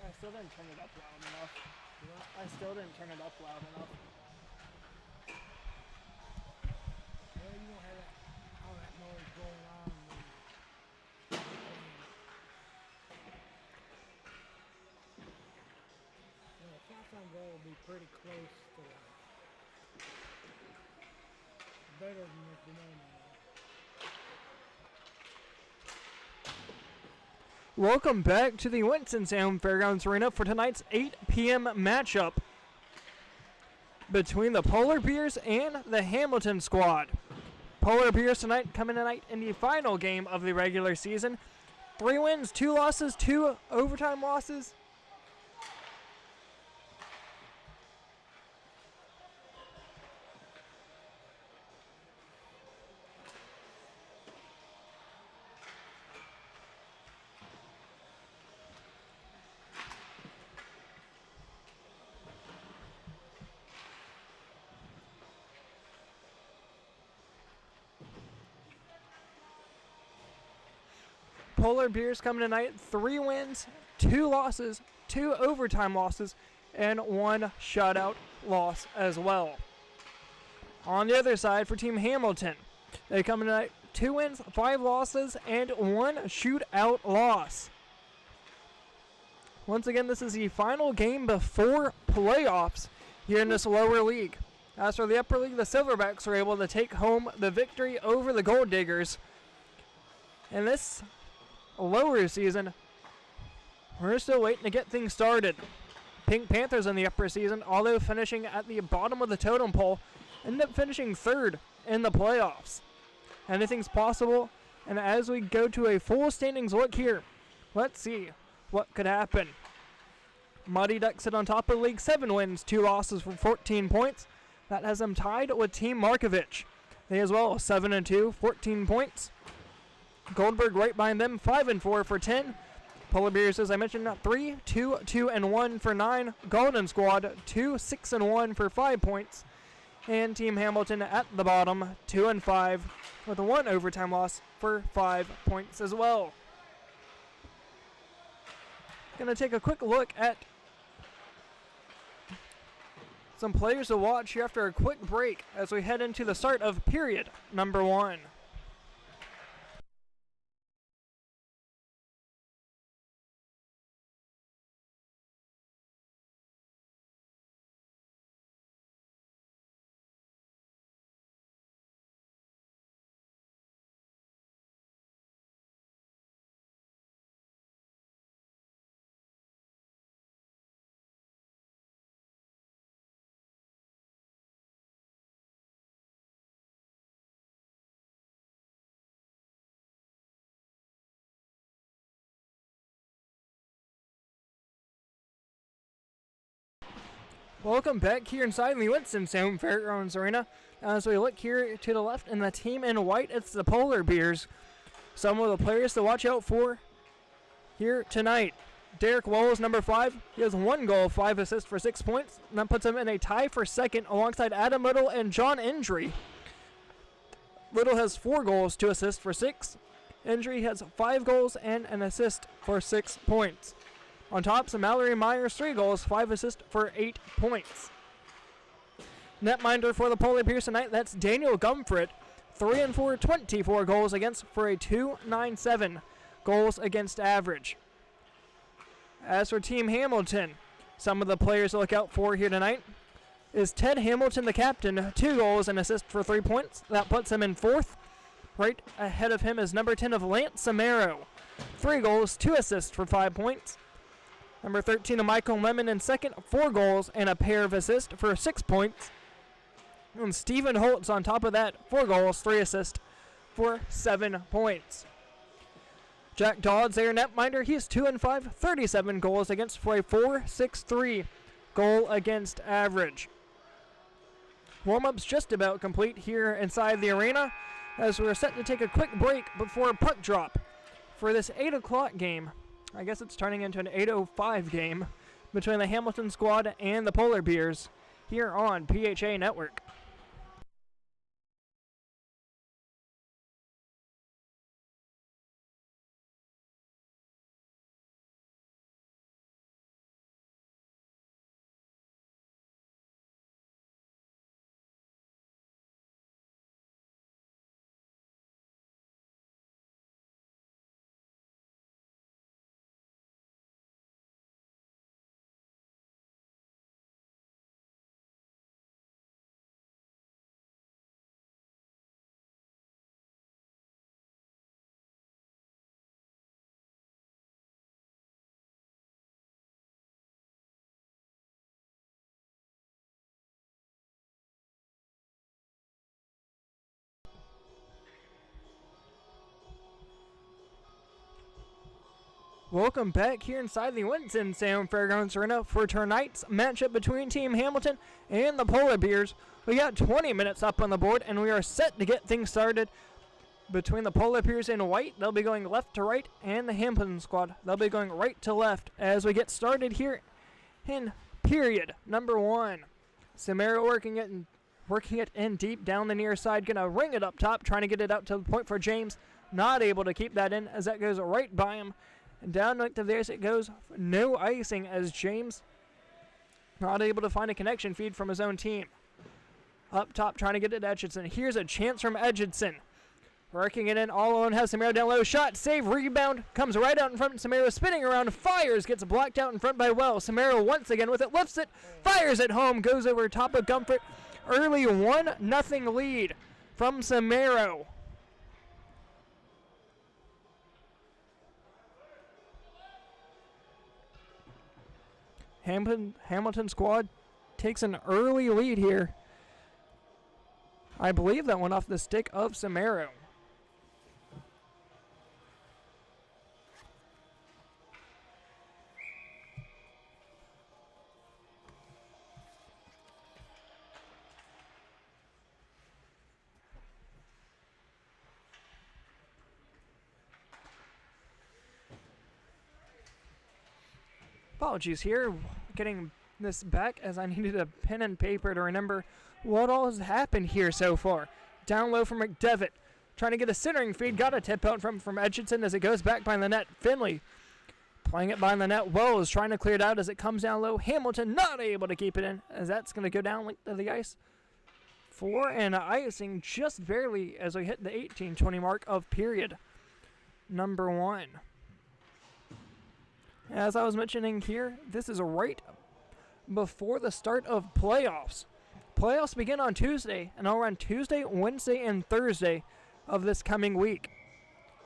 I still didn't turn it up loud enough. I still didn't turn it up loud enough. Well, you don't have all that noise going on. The shots on goal will be pretty close to that. Better than what you know now. Welcome back to the Winston-Salem Fairgrounds Arena for tonight's 8 p.m. matchup between the Polar Bears and the Hamilton squad. Polar Bears tonight coming tonight in the final game of the regular season. 3 wins, 2 losses, 2 overtime losses. Polar Bears coming tonight, 3 wins, 2 losses, 2 overtime losses, and 1 shutout loss as well. On the other side for Team Hamilton, they come tonight, 2 wins, 5 losses, and 1 shootout loss. Once again, this is the final game before playoffs here in this lower league. As for the upper league, the Silverbacks were able to take home the victory over the Gold Diggers. And this lower season, we're still waiting to get things started. Pink Panthers in the upper season, although finishing at the bottom of the totem pole, end up finishing 3rd in the playoffs. Anything's possible, and as we go to a full standings look here, let's see what could happen. Muddy Ducks sit on top of the league, 7 wins, 2 losses for 14 points. That has them tied with Team Markovich. They as well, 7-2, 14 points. Goldberg right behind them, 5-4 for 10. Polar Bears, as I mentioned, 3, 2, 2, and 1 for 9. Golden Squad, 2, 6, and 1 for 5 points. And Team Hamilton at the bottom, 2 and 5 with a 1 overtime loss for 5 points as well. Gonna take a quick look at some players to watch here after a quick break as we head into the start of period number 1. Welcome back here inside the Winston-Salem Fairgrounds Arena. As we look here to the left, and the team in white, it's the Polar Bears. Some of the players to watch out for here tonight. Derek Wells, number 5. He has 1 goal, 5 assists for 6 points. And that puts him in a tie for second alongside Adam Little and John Indry. Little has 4 goals, 2 assists for 6. Indry has 5 goals and an assist for 6 points. On top, Mallory Myers, 3 goals, 5 assists for 8 points. Netminder for the Polar Bears tonight, that's Daniel Gumfrit. 3-4, 24 goals against for a .297 goals against average. As for Team Hamilton, some of the players to look out for here tonight is Ted Hamilton, the captain, 2 goals and assist for 3 points. That puts him in 4th. Right ahead of him is number 10 of Lance Samaro. 3 goals, 2 assists for 5 points. Number 13 of Michael Lemon in second, 4 goals and a pair of assists for 6 points. And Stephen Holtz on top of that, 4 goals, 3 assists for 7 points. Jack Dodd's their netminder. He's 2-5, 37 goals against for a .463 goal against average. Warm-up's just about complete here inside the arena as we're set to take a quick break before puck drop for this 8 o'clock game. I guess it's turning into an 8:05 game between the Hamilton squad and the Polar Bears here on PHA Network. Welcome back here inside the Winston-Salem Fairgrounds Arena for tonight's matchup between Team Hamilton and the Polar Bears. We got 20 minutes up on the board, and we are set to get things started between the Polar Bears in white. They'll be going left to right, and the Hamilton squad, they'll be going right to left as we get started here in period number 1. Samara working it in deep down the near side, gonna ring it up top, trying to get it out to the point for James. Not able to keep that in as that goes right by him. And down length of the ice it goes. No icing as James not able to find a connection feed from his own team. Up top trying to get it to Edgidson. Here's a chance from Edgidson. Working it in all alone. Has Samara down low. Shot, save, rebound. Comes right out in front. Samara spinning around. Fires. Gets blocked out in front by Wells. Samara once again with it. Lifts it. Fires it home. Goes over top of Comfort. Early 1-0 lead from Samara. Hamilton squad takes an early lead here. I believe that went off the stick of Samaro. Apologies here, getting this back as I needed a pen and paper to remember what all has happened here so far. Down low from McDevitt, trying to get a centering feed, got a tip out from Edgidson as it goes back by the net. Finley playing it by the net. Wells trying to clear it out as it comes down low. Hamilton not able to keep it in as that's going to go down length of the ice for an icing just barely as we hit the 18-20 mark of period number 1. As I was mentioning here, this is right before the start of playoffs. Playoffs begin on Tuesday, and I'll run Tuesday, Wednesday, and Thursday of this coming week.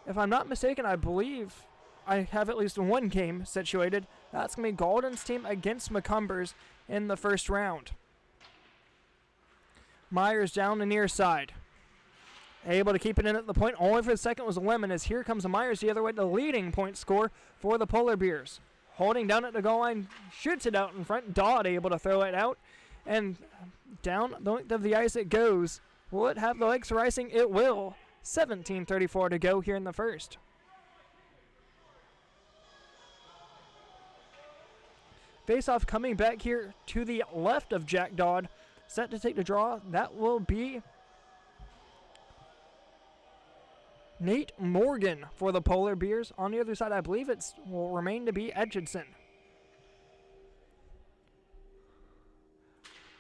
If I'm not mistaken, I believe I have at least one game situated. That's going to be Golden's team against McCumbers in the first round. Myers down the near side. Able to keep it in at the point. Only for the second was Lemon as here comes Myers the other way, the leading point scorer for the Polar Bears. Holding down at the goal line, shoots it out in front. Dodd able to throw it out. And down the length of the ice it goes. Will it have the legs for icing? It will. 17:34 to go here in the first. Face-off coming back here to the left of Jack Dodd. Set to take the draw. That will be Nate Morgan for the Polar Bears. On the other side, I believe it will remain to be Edgidson.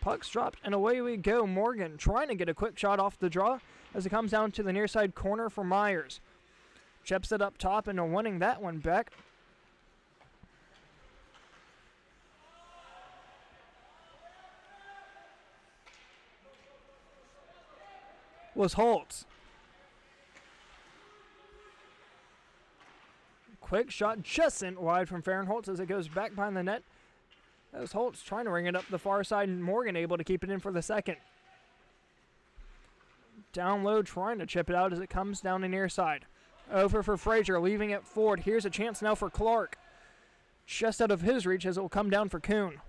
Puck's dropped, and away we go. Morgan trying to get a quick shot off the draw as it comes down to the near side corner for Myers. Chips it up top and winning that one back. Was Holtz. Quick shot just sent wide from Fahrenholtz as it goes back behind the net. As Holtz trying to ring it up the far side and Morgan able to keep it in for the second. Down low trying to chip it out as it comes down the near side. Over for Frazier, leaving it forward. Here's a chance now for Clark. Just out of his reach as it will come down for Kuhn.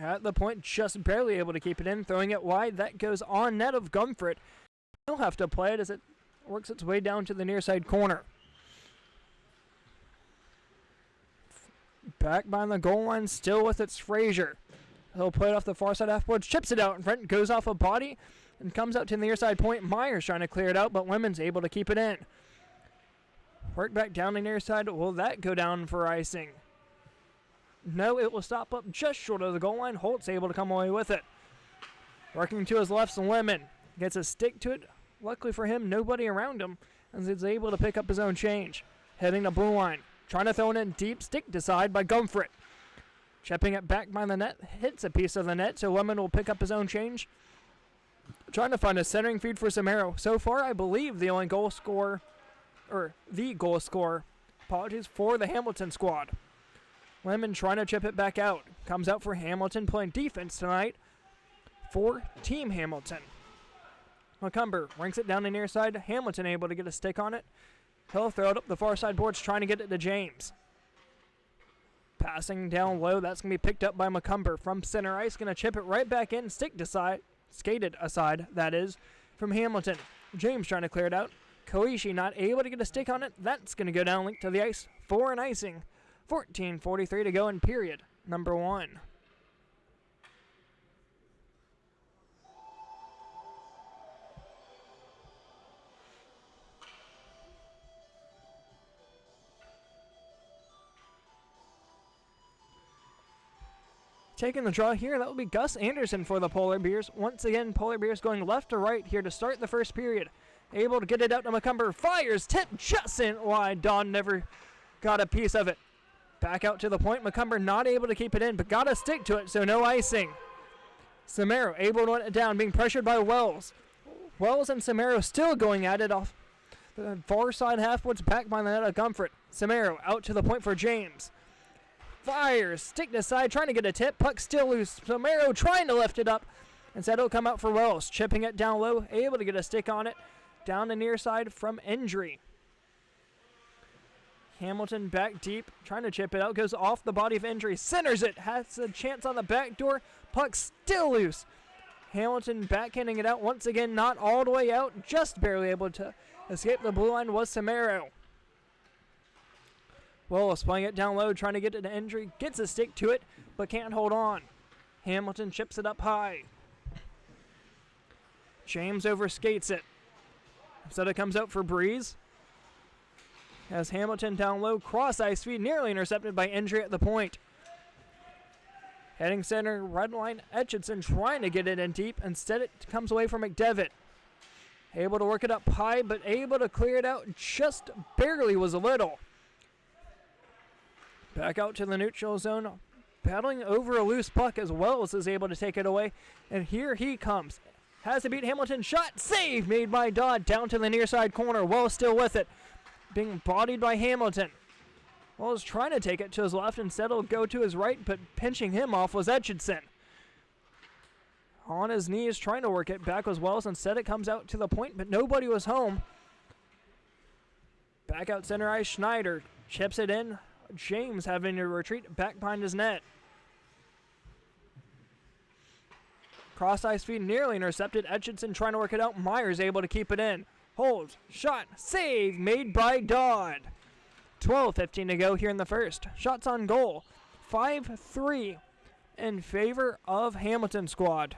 At the point, just barely able to keep it in, throwing it wide. That goes on net of Gumford. He'll have to play it as it works its way down to the near side corner. Back behind the goal line, still with its Frazier. He'll play it off the far side half board, chips it out in front, goes off a body, and comes out to the near side point. Myers trying to clear it out, but Lemons able to keep it in. Work back down the near side. Will that go down for icing? No, it will stop up just short of the goal line. Holt's able to come away with it. Working to his left, Lemon gets a stick to it. Luckily for him, nobody around him, as he's able to pick up his own change. Heading to blue line. Trying to throw it in deep, stick to side by Gumford. Chipping it back by the net, hits a piece of the net, so Lemon will pick up his own change. Trying to find a centering feed for Samaro. So far, I believe the goal scorer for the Hamilton squad. Lemon trying to chip it back out. Comes out for Hamilton, playing defense tonight for Team Hamilton. McCumber ranks it down the near side. Hamilton able to get a stick on it. He'll throw it up the far side boards, trying to get it to James. Passing down low, that's going to be picked up by McCumber from center ice. Going to chip it right back in, skated aside, that is, from Hamilton. James trying to clear it out. Koishi not able to get a stick on it. That's going to go down, linked to the ice for an icing. 14:43 to go in period number 1. Taking the draw here, that will be Gus Anderson for the Polar Bears. Once again, Polar Bears going left to right here to start the first period. Able to get it out to McCumber. Fires, tip just in wide. Don never got a piece of it. Back out to the point. McCumber not able to keep it in, but got to stick to it, so no icing. Samaro able to run it down, being pressured by Wells. Wells and Samaro still going at it off the far side halfboards, back by the net of Gumford. Samaro out to the point for James. Fires, stick to side, trying to get a tip. Puck still loose. Samaro trying to lift it up. Instead, it'll come out for Wells. Chipping it down low, able to get a stick on it. Down the near side from Endry. Hamilton back deep, trying to chip it out. Goes off the body of Endry. Centers it. Has a chance on the back door. Puck still loose. Hamilton backhanding it out. Once again, not all the way out. Just barely able to escape the blue line was Samaro. Willis playing it down low, trying to get it to Endry. Gets a stick to it, but can't hold on. Hamilton chips it up high. James overskates it. Instead it comes out for Breeze. As Hamilton down low, cross ice feed, nearly intercepted by Endry at the point. Heading center, red line, Etchison trying to get it in deep. Instead it comes away from McDevitt. Able to work it up high, but able to clear it out just barely was a little. Back out to the neutral zone, battling over a loose puck as Wells is able to take it away. And here he comes. Has to beat Hamilton. Shot, save made by Dodd down to the near side corner. Wells still with it. Being bodied by Hamilton. Wells trying to take it to his left. Instead he'll go to his right, but pinching him off was Etchison. On his knees trying to work it back was Wells. Instead it comes out to the point, but nobody was home. Back out center ice, Schneider chips it in. James having to retreat back behind his net. Cross ice feed nearly intercepted. Etchison trying to work it out. Myers able to keep it in. Holds, shot, save made by Dodd. 12:15 to go here in the first. Shots on goal. 5-3 in favor of Hamilton squad.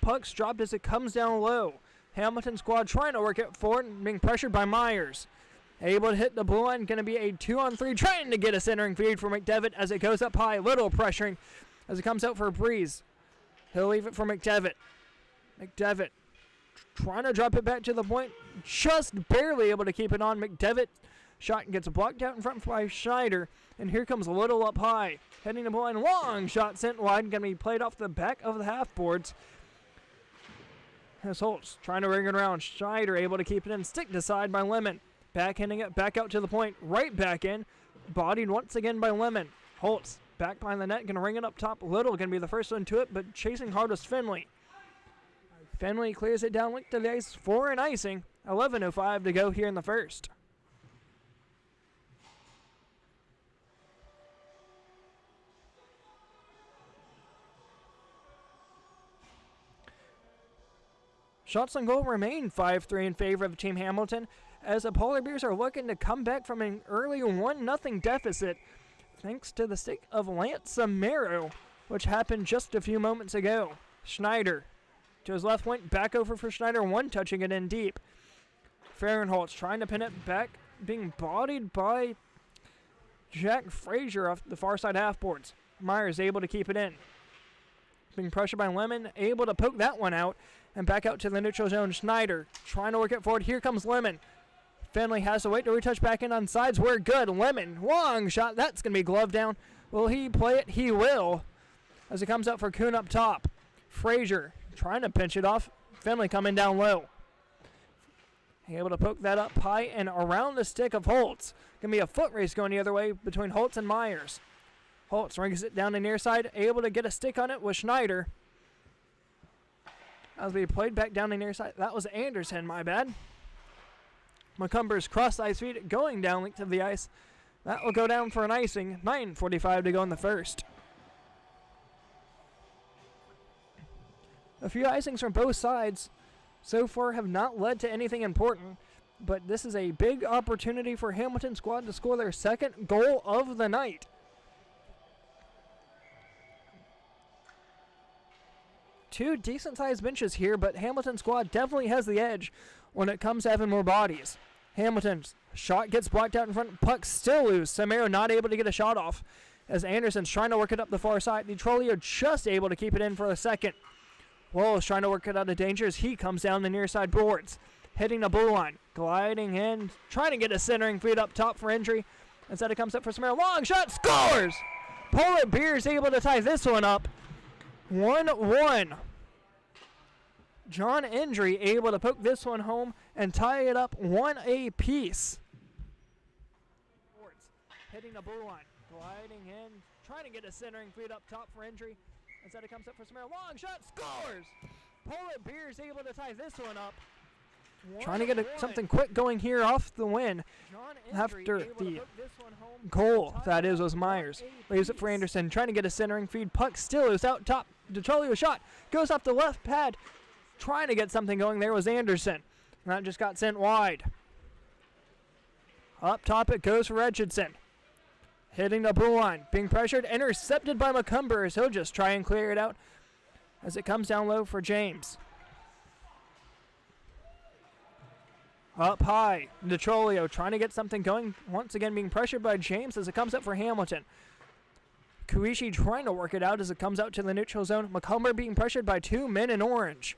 Puck's dropped as it comes down low. Hamilton squad trying to work it forward and being pressured by Myers. Able to hit the blue line. Going to be a 2-on-3. Trying to get a centering feed for McDevitt as it goes up high. Little pressuring as it comes out for a Breeze. He'll leave it for McDevitt. McDevitt trying to drop it back to the point, just barely able to keep it on. McDevitt shot gets blocked out in front by Schneider, and here comes Little up high. Heading to the line, long shot sent wide, going to be played off the back of the half boards. As Holtz trying to ring it around, Schneider able to keep it in, stick to side by Lemon. Backhanding it back out to the point, right back in, bodied once again by Lemon. Holtz back behind the net, going to ring it up top. Little going to be the first one to it, but chasing hard was Finley. Finley clears it down, linked to the ice for an icing. 11:05 to go here in the first. Shots on goal remain 5-3 in favor of Team Hamilton, as the Polar Bears are looking to come back from an early 1-0 deficit thanks to the stick of Lance Samaro, which happened just a few moments ago. Schneider to his left wing, back over for Schneider, one touching it in deep. Fahrenholtz trying to pin it back, being bodied by Jack Frazier off the far side half boards. Myers able to keep it in. Being pressured by Lemon, able to poke that one out, and back out to the neutral zone. Schneider trying to work it forward. Here comes Lemon. Finley has to wait to retouch back in on sides. We're good. Lemon, long shot. That's going to be gloved down. Will he play it? He will. As it comes out for Kuhn up top. Frazier trying to pinch it off. Finley coming down low. Able to poke that up high and around the stick of Holtz. Going to be a foot race going the other way between Holtz and Myers. Holtz rings it down the near side. Able to get a stick on it with Schneider. As we played back down the near side. That was Anderson, my bad. McCumber's cross ice feet going down length of the ice. That will go down for an icing. 9:45 to go in the first. A few icings from both sides so far have not led to anything important, but this is a big opportunity for Hamilton squad to score their second goal of the night. Two decent-sized benches here, but Hamilton squad definitely has the edge when it comes to having more bodies. Hamilton's shot gets blocked out in front. Puck still loose. Samaro not able to get a shot off as Anderson's trying to work it up the far side. Detrolio just able to keep it in for a second. Wells trying to work it out of danger as he comes down the near side boards. Hitting the blue line. Gliding in. Trying to get a centering feed up top for injury. Instead it comes up for Samaro. Long shot. Scores! Polar Bears able to tie this one up. 1-1. John Indry able to poke this one home and tie it up 1 apiece. Hitting the blue line, gliding in, trying to get a centering feed up top for injury. Instead it comes up for Samara. Long shot, scores! Polar Bears able to tie this one up. Trying to get something quick going here off the win after the goal, that is, was Myers. Leaves it for Anderson, trying to get a centering feed. Puck still is out top. Detrolio shot, goes off the left pad. Trying to get something going there was Anderson. And that just got sent wide. Up top it goes for Richardson. Hitting the blue line, being pressured, intercepted by McCumber as he'll just try and clear it out as it comes down low for James. Up high, Detrolio trying to get something going, once again being pressured by James as it comes up for Hamilton. Kuishi trying to work it out as it comes out to the neutral zone. McCumber being pressured by two men in orange.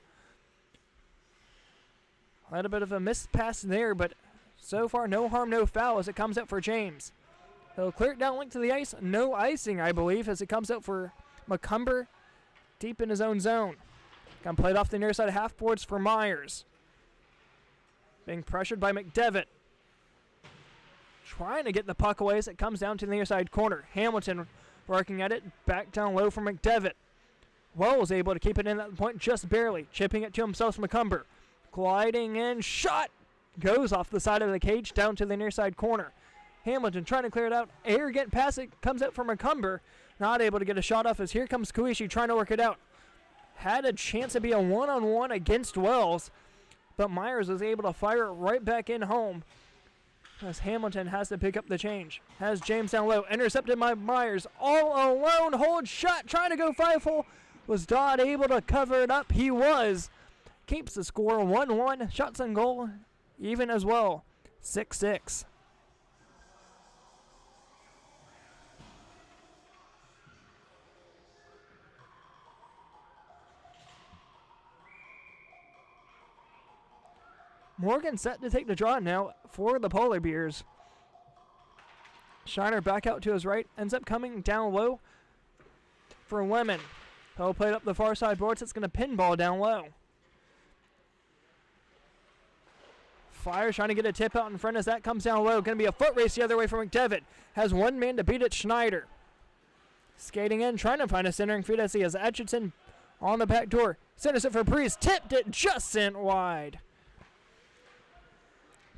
Had a bit of a missed pass there, but so far no harm, no foul as it comes out for James. He'll clear it down link to the ice. No icing, I believe, as it comes out for McCumber deep in his own zone. Got played off the near side of half boards for Myers. Being pressured by McDevitt. Trying to get the puck away as it comes down to the near side corner. Hamilton working at it. Back down low for McDevitt. Wells able to keep it in at the point just barely. Chipping it to himself, McCumber. Gliding in. Shot! Goes off the side of the cage down to the near side corner. Hamilton trying to clear it out. Arrogant pass. It comes out from McCumber. Not able to get a shot off as here comes Kuishi trying to work it out. Had a chance to be a one-on-one against Wells, but Myers was able to fire it right back in home as Hamilton has to pick up the change. Has James down low. Intercepted by Myers. All alone. Hold shot. Trying to go 5-hole. Was Dodd able to cover it up? He was. Keeps the score 1-1. Shots on goal even as well. 6-6. Morgan set to take the draw now for the Polar Bears. Schneider back out to his right, ends up coming down low for Lemon. He'll play it up the far side boards. It's going to pinball down low. Fire trying to get a tip out in front as that comes down low. Going to be a foot race the other way for McDevitt. Has one man to beat it, Schneider. Skating in, trying to find a centering feed as he has Atchison on the back door. Centers it for Breeze. Tipped it, just sent wide.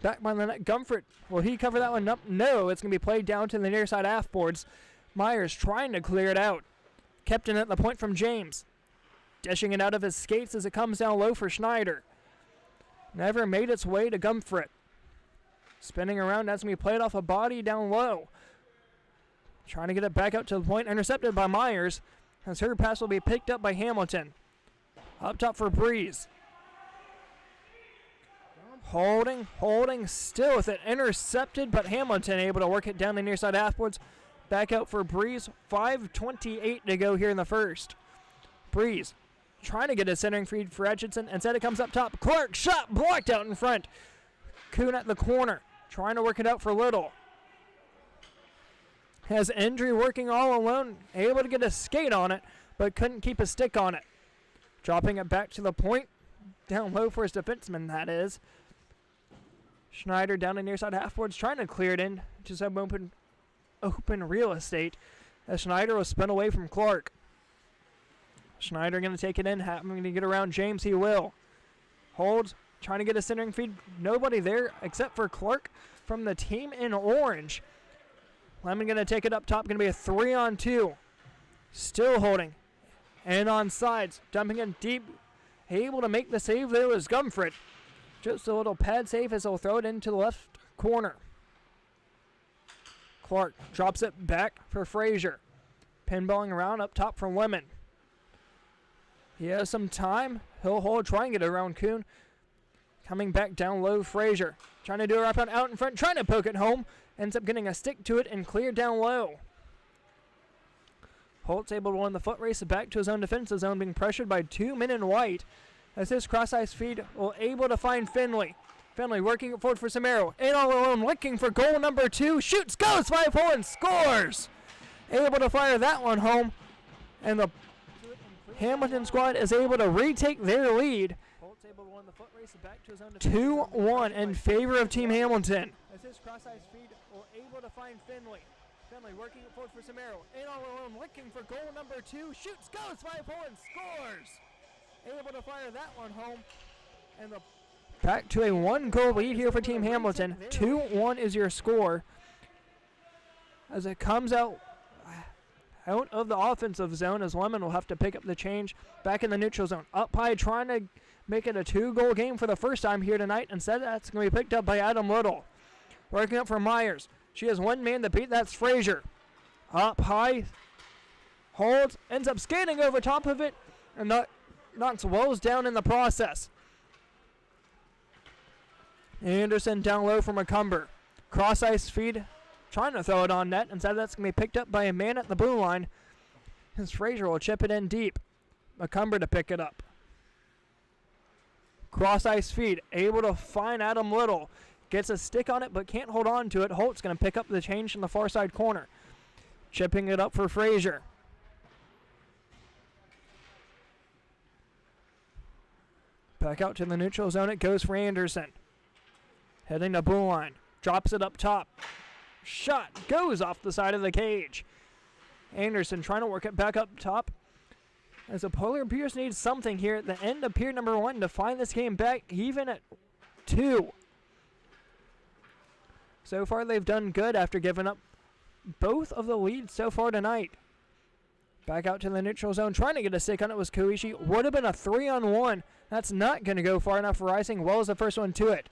Back by the net, Gumford. Will he cover that one up? No, it's going to be played down to the near side half boards. Myers trying to clear it out. Kept in at the point from James. Dishing it out of his skates as it comes down low for Schneider. Never made its way to Gumford. Spinning around, that's going to be played off a body down low. Trying to get it back out to the point, intercepted by Myers. As her pass will be picked up by Hamilton. Up top for Breeze. Holding, still with it. Intercepted, but Hamilton able to work it down the near side half boards. Back out for Breeze. 5:28 to go here in the first. Breeze trying to get a centering feed for Atchison. Instead it comes up top. Clark shot blocked out in front. Kuhn at the corner. Trying to work it out for Little. Has Endry working all alone. Able to get a skate on it, but couldn't keep a stick on it. Dropping it back to the point. Down low for his defenseman, that is. Schneider down the near side half boards, trying to clear it in to some open real estate. As Schneider was spun away from Clark. Schneider going to take it in, having to get around James, he will. Holds, trying to get a centering feed. Nobody there except for Clark from the team in orange. Lemon going to take it up top, going to be a 3-on-2. Still holding. And on sides, dumping in deep. Able to make the save there was Gumford. Just a little pad save as he'll throw it into the left corner. Clark drops it back for Frazier. Pinballing around up top for Lemon. He has some time. He'll hold, try and get around Kuhn. Coming back down low, Frazier. Trying to do a wrap out in front, trying to poke it home. Ends up getting a stick to it and cleared down low. Holt's able to win the foot race back to his own defensive zone, being pressured by two men in white. As his cross-ice feed will able to find Finley. Finley working it forward for Samaro. In all alone, looking for goal number 2. Shoots, goes 5-hole and scores. Able to fire that one home. And the Hamilton squad is able to retake their lead. 2-1 in favor of Team Hamilton. As his cross-ice feed will able to find Finley. Finley working it forward for Samaro. In all alone, looking for goal number 2. Shoots, goes 5-hole and scores. Able to fire that one home. And the back to a 1-goal lead here for Team Hamilton. 2-1 is your score. As it comes out of the offensive zone, as Lemon will have to pick up the change back in the neutral zone. Up high, trying to make it a 2-goal game for the first time here tonight. Instead, that's going to be picked up by Adam Little. Working up for Myers. She has one man to beat. That's Frazier. Up high. Holds. Ends up skating over top of it. And knocks Wells down in the process. Anderson down low for McCumber. Cross-ice feed. Trying to throw it on net. Instead, that's going to be picked up by a man at the blue line. As Frazier will chip it in deep. McCumber to pick it up. Cross-ice feed. Able to find Adam Little. Gets a stick on it, but can't hold on to it. Holt's going to pick up the change in the far side corner. Chipping it up for Frazier. Back out to the neutral zone. It goes for Anderson. Heading to blue line. Drops it up top. Shot goes off the side of the cage. Anderson trying to work it back up top. As the Polar Bears need something here at the end of period number 1 to find this game back even at 2. So far they've done good after giving up both of the leads so far tonight. Back out to the neutral zone. Trying to get a stick on it was Koichi. Would have been a 3-on-1. That's not going to go far enough for Rising. Wells the first one to it.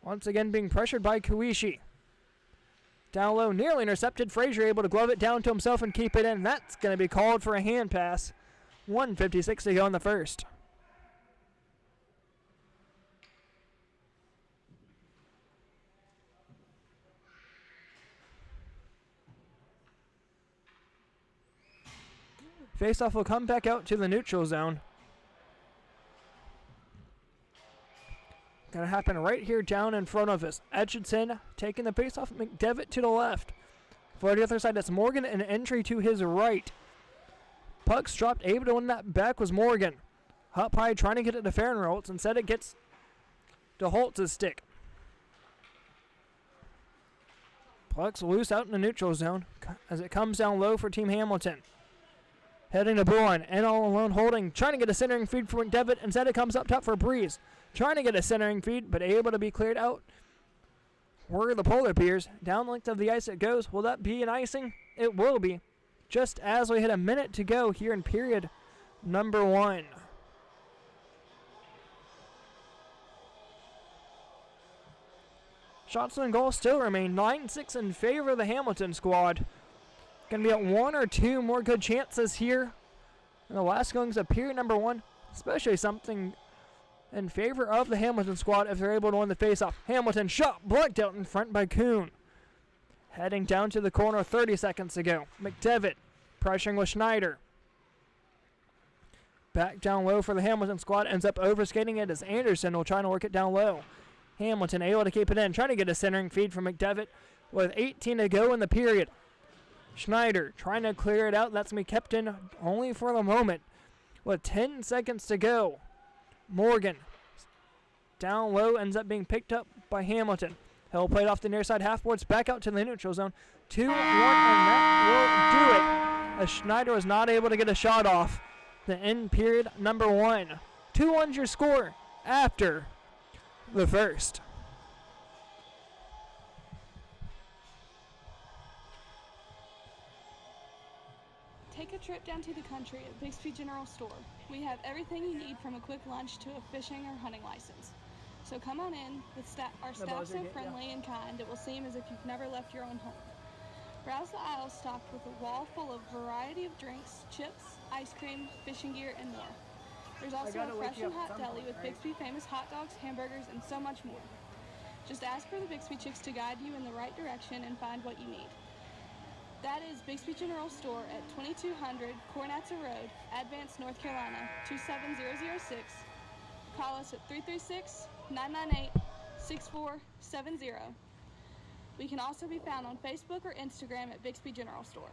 Once again being pressured by Koichi. Down low, nearly intercepted. Frazier able to glove it down to himself and keep it in. That's going to be called for a hand pass. 1:56 to go in the first. Faceoff will come back out to the neutral zone. Gonna happen right here down in front of us. Edgerton taking the pace off McDevitt to the left. For the other side, that's Morgan, and entry to his right. Puck's dropped. Able to win that back was Morgan. Up high, trying to get it to Fairgrounds. Instead, it gets to Holtz's stick. Puck's loose out in the neutral zone as it comes down low for Team Hamilton. Heading to blue line, and all alone holding, trying to get a centering feed for McDevitt. Instead, it comes up top for Breeze. Trying to get a centering feed, but able to be cleared out. Where the Polar Bears, down length of the ice it goes. Will that be an icing? It will be. Just as we hit a minute to go here in period number 1. Shots on goal still remain 9-6 in favor of the Hamilton squad. Going to be at 1 or 2 more good chances here in the last goings of period number 1. Especially something in favor of the Hamilton squad if they're able to win the faceoff. Hamilton shot blocked out in front by Kuhn. Heading down to the corner 30 seconds to go. McDevitt pressuring with Schneider. Back down low for the Hamilton squad. Ends up overskating it as Anderson will try to work it down low. Hamilton able to keep it in. Trying to get a centering feed from McDevitt with 18 to go in the period. Schneider trying to clear it out. That's going to be kept in only for the moment with 10 seconds to go. Morgan down low ends up being picked up by Hamilton. He'll play it off the near side half boards back out to the neutral zone. 2-1, and that will do it as Schneider was not able to get a shot off the end period number 1. 2-1's your score after the first. Take a trip down to the country at Bixby General Store. We have everything you need from a quick lunch to a fishing or hunting license. So come on in. Our staff's so friendly and kind, it will seem as if you've never left your own home. Browse the aisles stocked with a wall full of variety of drinks, chips, ice cream, fishing gear, and more. There's also a fresh and hot deli with Bixby famous hot dogs, hamburgers, and so much more. Just ask for the Bixby Chicks to guide you in the right direction and find what you need. That is Bixby General Store at 2200 Cornatza Road, Advance, North Carolina, 27006. Call us at 336-998-6470. We can also be found on Facebook or Instagram at Bixby General Store.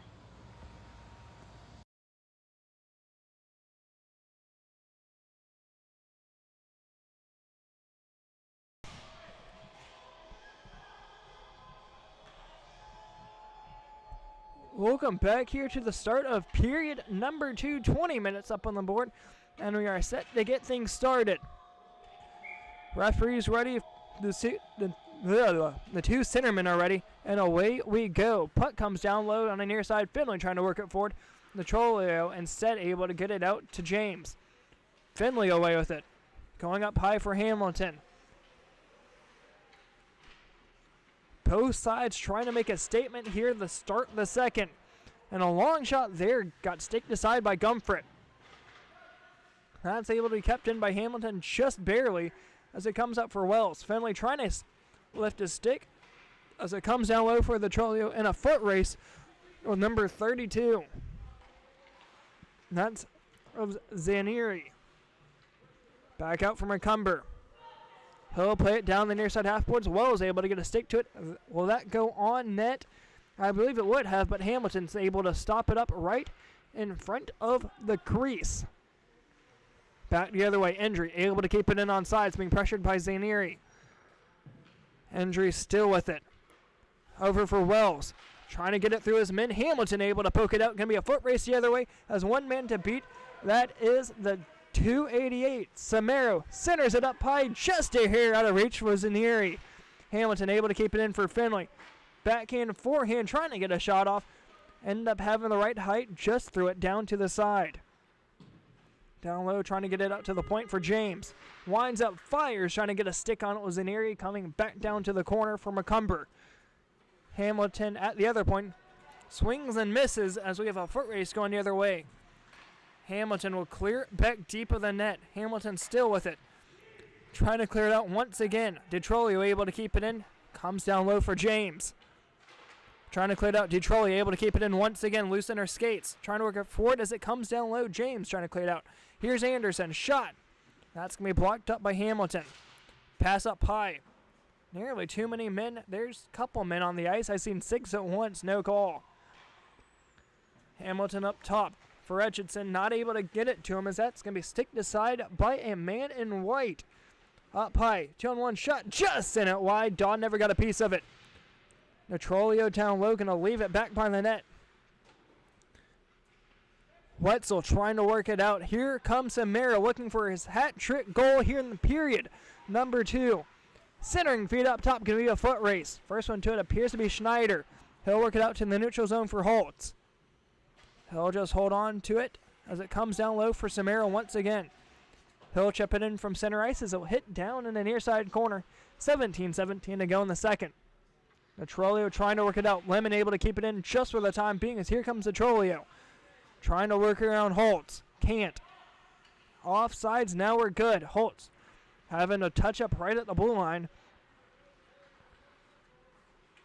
Welcome back here to the start of period number 2, 20 minutes up on the board, and we are set to get things started. Referees ready, the two centermen are ready, and away we go. Puck comes down low on the near side, Finley trying to work it forward. Natrolio instead able to get it out to James. Finley away with it, going up high for Hamilton. Both sides trying to make a statement here to start the second. And a long shot there got staked aside by Gumfrit. That's able to be kept in by Hamilton just barely as it comes up for Wells. Finley trying to lift his stick as it comes down low for the Trolio in a foot race with number 32. That's of Zanieri. Back out from Macumber. He'll play it down the near side half boards. Wells able to get a stick to it. Will that go on net? I believe it would have, but Hamilton's able to stop it up right in front of the crease. Back the other way. Endry able to keep it in on sides, being pressured by Zanieri. Endry still with it. Over for Wells. Trying to get it through his men. Hamilton able to poke it out. Going to be a foot race the other way. As one man to beat. That is the 288. Samaro centers it up high, just a hair out of reach for Zanieri. Hamilton able to keep it in for Finley. Backhand, forehand, trying to get a shot off. End up having the right height, just threw it down to the side. Down low, trying to get it out to the point for James. Winds up, fires, trying to get a stick on it with Zanieri, coming back down to the corner for Macumber. Hamilton at the other point, swings and misses as we have a foot race going the other way. Hamilton will clear it back deep of the net. Hamilton still with it. Trying to clear it out once again. Detrolio able to keep it in. Comes down low for James. Trying to clear it out. Detrolio able to keep it in once again. Loosen her skates. Trying to work it forward as it comes down low. James trying to clear it out. Here's Anderson. Shot. That's going to be blocked up by Hamilton. Pass up high. Nearly too many men. There's a couple men on the ice. I've seen 6 at once. No call. Hamilton up top for Etchison. Not able to get it to him as that's going to be sticked aside by a man in white. Up high. 2-on-1 shot. Just sent it wide. Dodd never got a piece of it. Notrolio down low. Going to leave it back by the net. Wetzel trying to work it out. Here comes Samara looking for his hat trick goal here in the period. Number 2. Centering feed up top. Going to be a foot race. First one to it appears to be Schneider. He'll work it out to the neutral zone for Holtz. He'll just hold on to it as it comes down low for Samara once again. He'll chip it in from center ice as it'll hit down in the near side corner. 17-17 to go in the second. Notrolio trying to work it out. Lemon able to keep it in just for the time being as here comes Notrolio. Trying to work around Holtz. Can't. Offsides, now we're good. Holtz having a touch up right at the blue line.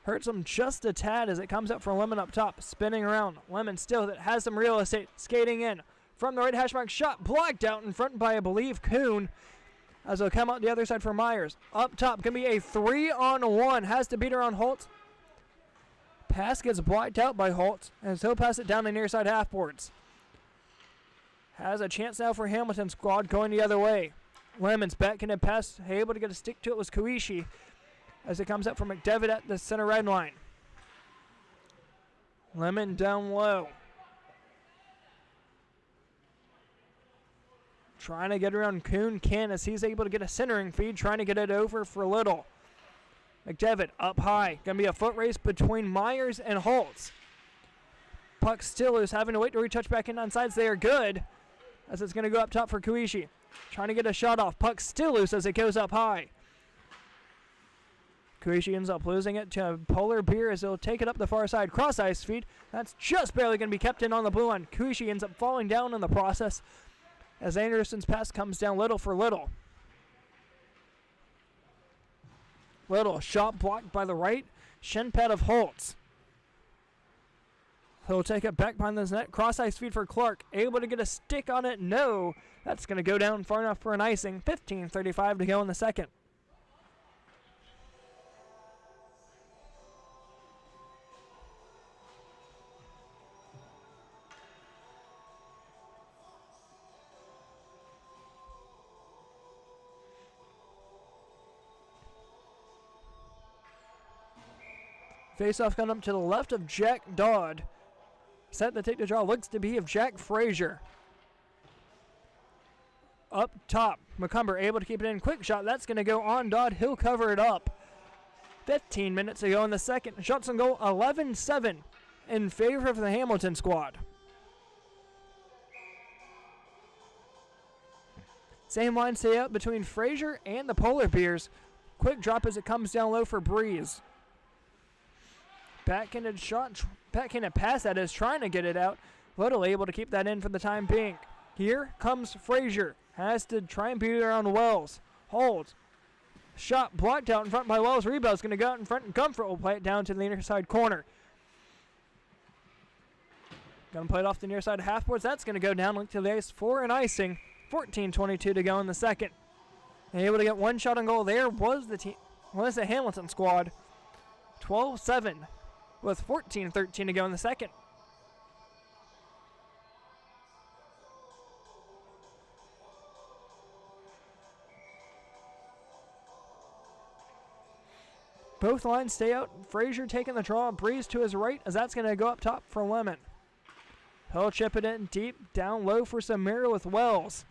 Hurts him just a tad as it comes up for Lemon up top. Spinning around. Lemon still that has some real estate. Skating in. From the right hash mark. Shot blocked out in front by, I believe, Kuhn. As he'll come out the other side for Myers. Up top. Going to be a 3-on-1. Has to beat around Holtz. Pass gets blocked out by Holtz. As he'll pass it down the near side half boards. Has a chance now for Hamilton's squad going the other way. Lemon's back in a pass. Able to get a stick to it was Kuishi. As it comes up from McDevitt at the center red line. Lemon down low. Trying to get around Kuhn. Can as he's able to get a centering feed. Trying to get it over for Little. McDevitt up high. Going to be a foot race between Myers and Holtz. Puck still is having to wait to retouch back in on sides. They are good. As it's going to go up top for Kuishi. Trying to get a shot off. Puck still loose as it goes up high. Kuishi ends up losing it to Polar Beer as he'll take it up the far side. Cross ice feed. That's just barely going to be kept in on the blue line. Kuishi ends up falling down in the process as Anderson's pass comes down Little for Little. Little shot blocked by the right shin pad of Holtz. He'll take it back behind the net. Cross ice feed for Clark. Able to get a stick on it. No. That's going to go down far enough for an icing. 15:35 to go in the second. Face-off coming up to the left of Jack Dodd. Set to take the draw looks to be of Jack Frazier. Up top, McCumber able to keep it in. Quick shot. That's going to go on Dodd. He'll cover it up. 15 minutes to go in the second. Shots on goal 11-7 in favor of the Hamilton squad. Same line stay out between Frazier and the Polar Bears. Quick drop as it comes down low for Breeze. Backhanded shot, backhanded pass that is trying to get it out. Little able to keep that in for the time being. Here comes Frazier. Has to try and beat it around Wells. Holds. Shot blocked out in front by Wells. Rebound's going to go out in front, and Comfort will play it down to the near side corner. Going to play it off the near side half boards. That's going to go down to the ice for an icing. 14:22 to go in the second. And able to get one shot on goal there was the Hamilton squad. 12-7 with 14:13 to go in the second. Both lines stay out. Frazier taking the draw. Breeze to his right as that's going to go up top for Lemon. He'll chip it in deep, down low for Samira with Wells.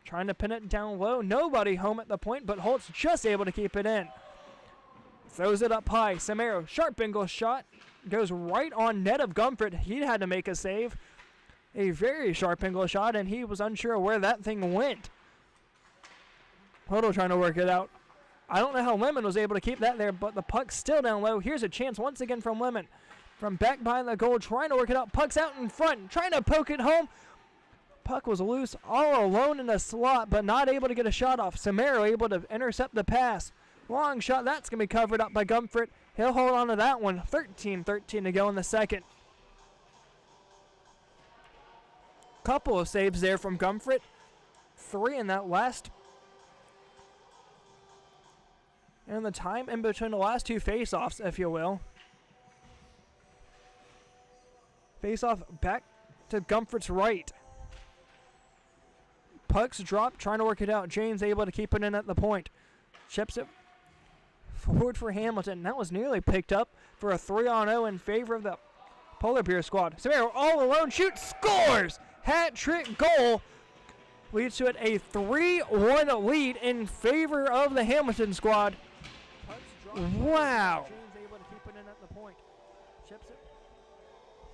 Trying to pin it down low. Nobody home at the point, but Holt's just able to keep it in. Throws it up high. Samiro, sharp angle shot. Goes right on net of Gumford. He had to make a save. A very sharp angle shot, and he was unsure where that thing went. Little trying to work it out. I don't know how Lemon was able to keep that there, but the puck's still down low. Here's a chance once again from Lemon. From back behind the goal, trying to work it out. Puck's out in front, trying to poke it home. Puck was loose, all alone in the slot, but not able to get a shot off. Samaro able to intercept the pass. Long shot, that's going to be covered up by Gumford. He'll hold on to that one. 13-13 to go in the second. Couple of saves there from Gumford. 3 in that last And the time in between the last two face-offs, if you will. Face-off back to Comfort's right. Puck's dropped, trying to work it out. James able to keep it in at the point. Chips it forward for Hamilton. That was nearly picked up for a 3-on-0 in favor of the Polar Bear squad. Samaro all alone, shoots, scores! Hat trick goal leads to it a 3-1 lead in favor of the Hamilton squad. Wow. James able to keep it in at the point. Chips it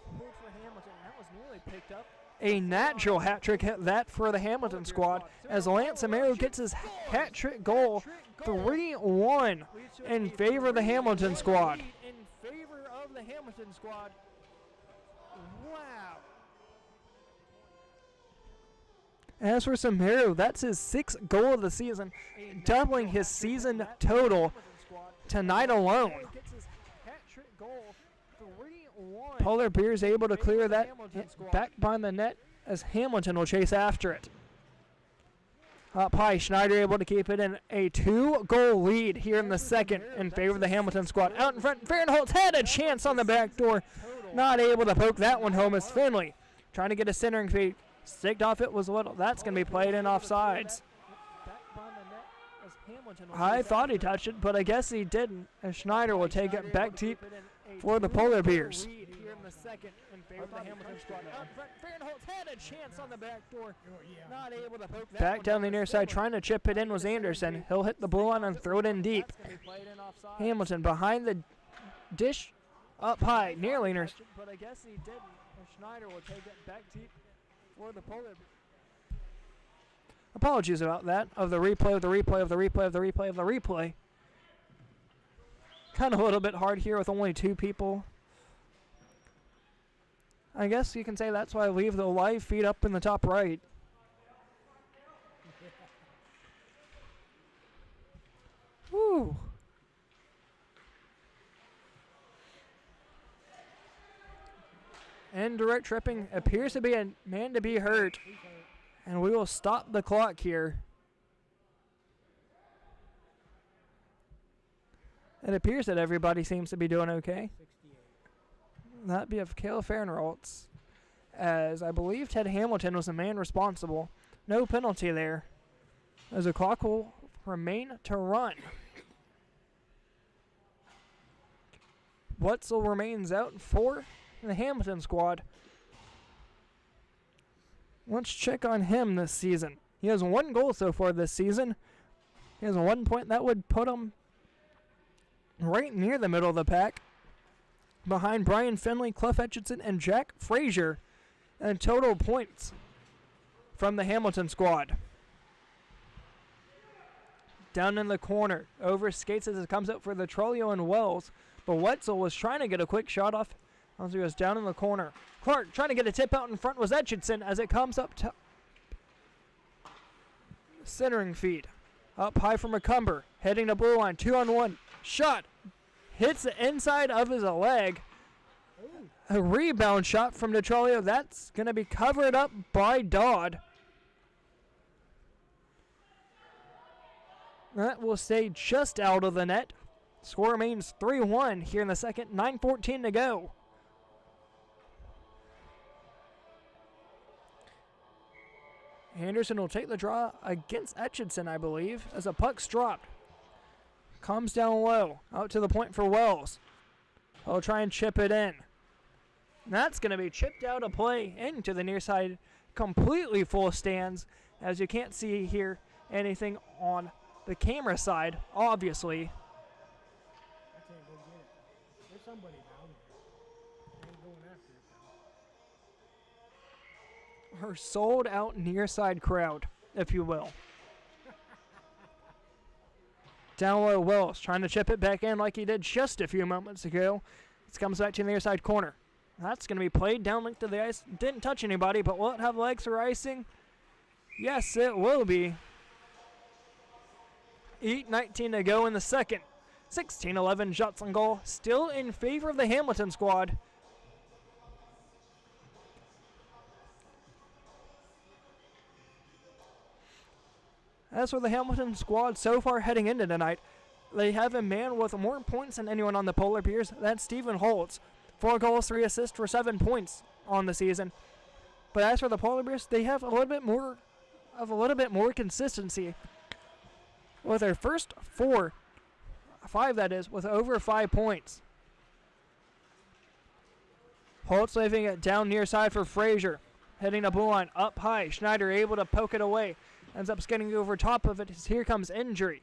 forward for Hamilton. That was nearly picked up. A natural hat trick hit that for the Hamilton squad as Lance Amaro gets his hat trick goal. 3-1 in favor of the Hamilton squad. In favor of the Hamilton squad. Wow. As for Samaro, that's his 6th goal of the season, doubling his season total tonight alone. Polar Bears able to clear that back behind the net as Hamilton will chase after it. Up high, Schneider able to keep it in a 2-goal lead here in the second in favor of the Hamilton squad. Out in front, Fahrenholtz had a chance on the back door. Not able to poke that one home as Finley trying to get a centering feed. Sticked off it was little. That's going to be played in offsides. I thought he touched it, but I guess he didn't. As Schneider will take it back deep for the Polar Bears. Back down the near side, trying to chip it in was Anderson. He'll hit the blue line and throw it in deep. Hamilton behind the dish, up high, nearly intercepted, but I guess he didn't. Schneider will take it back deep for the Polar Bears. Apologies about that. Of the replay, of the replay, of the replay, of the replay, of the replay. Kind of a little bit hard here with only 2 people. I guess you can say that's why I leave the live feed up in the top right. Woo. Indirect tripping appears to be a man to be hurt. And we will stop the clock here. It appears that everybody seems to be doing okay. That'd be of Kale Fahrenholtz, as I believe Ted Hamilton was the man responsible. No penalty there, as the clock will remain to run. Wetzel remains out for the Hamilton squad. Let's check on him this season. He has 1 goal so far this season. He has 1 point. That would put him right near the middle of the pack, behind Brian Finley, Cliff Etchison, and Jack Frazier, and total points from the Hamilton squad. Down in the corner, over skates as it comes up for the Trolio and Wells, but Wetzel was trying to get a quick shot off as he was down in the corner. Clark trying to get a tip out in front was Etchison as it comes up to centering feed. Up high from McCumber, heading to blue line, 2-on-1. Shot hits the inside of his leg. A rebound shot from Detrolio. That's going to be covered up by Dodd. That will stay just out of the net. Score remains 3-1 here in the second. 9:14 to go. Anderson will take the draw against Etchison, I believe, as a puck's dropped. Comes down low, out to the point for Wells. He'll try and chip it in. That's going to be chipped out of play into the near side, completely full of stands, as you can't see here anything on the camera side, obviously. I can't go get it. There's somebody down there. I ain't going after it now. Her sold out near side crowd, if you will. Down low, Wells trying to chip it back in like he did just a few moments ago. It comes back to the near side corner. That's going to be played down link to the ice. Didn't touch anybody, but will it have legs for icing? Yes, it will be. 8:19 to go in the second. 16-11 shots on goal. Still in favor of the Hamilton squad. As for the Hamilton squad so far heading into tonight, they have a man with more points than anyone on the Polar Bears. That's Stephen Holtz. 4 goals, 3 assists for 7 points on the season. But as for the Polar Bears, they have a little bit more consistency. With their first 5 that is, with over 5 points. Holtz leaving it down near side for Frazier. Hitting the blue line up high. Schneider able to poke it away. Ends up getting over top of it. Here comes injury.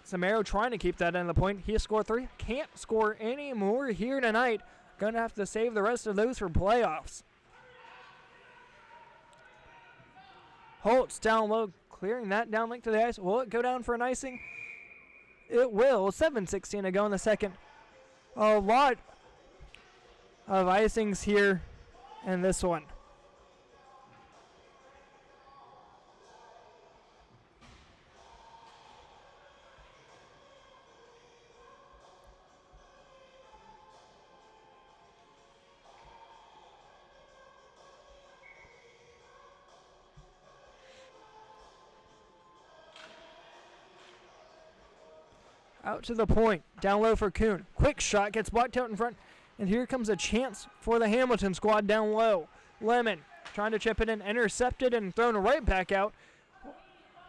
Samaro trying to keep that in the point. He scored 3. Can't score any more here tonight. Gonna have to save the rest of those for playoffs. Holtz down low, clearing that down link to the ice. Will it go down for an icing? It will. 7:16 to go in the second. A lot of icings here in this one. Out to the point, down low for Kuhn. Quick shot, gets blocked out in front, and here comes a chance for the Hamilton squad down low. Lemon trying to chip it in, intercepted and thrown right back out.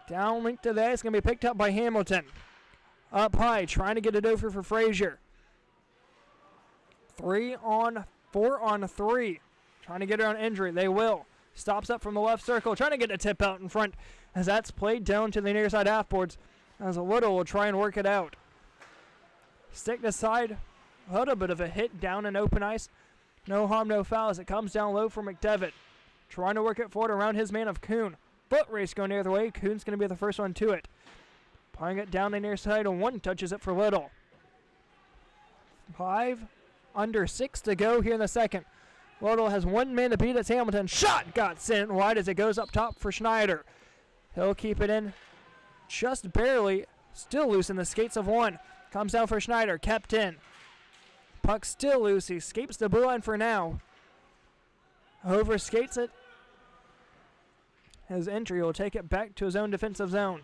Down link to the ice, going to be picked up by Hamilton. Up high, trying to get it over for Frazier. 4 on 3. Trying to get around injury, they will. Stops up from the left circle, trying to get a tip out in front, as that's played down to the near side half boards. As a Little will try and work it out. Stick to side. A little bit of a hit down in open ice. No harm, no foul as it comes down low for McDevitt. Trying to work it forward around his man of Kuhn. Foot race going the other way. Kuhn's going to be the first one to it. Playing it down the near side and 1 touches it for Little. 5 under 6 to go here in the second. Little has 1 man to beat. It's Hamilton. Shot got sent wide as it goes up top for Schneider. He'll keep it in just barely. Still loose in the skates of 1. Comes down for Schneider. Kept in. Puck still loose. He escapes the blue line for now. Over skates it. His entry will take it back to his own defensive zone.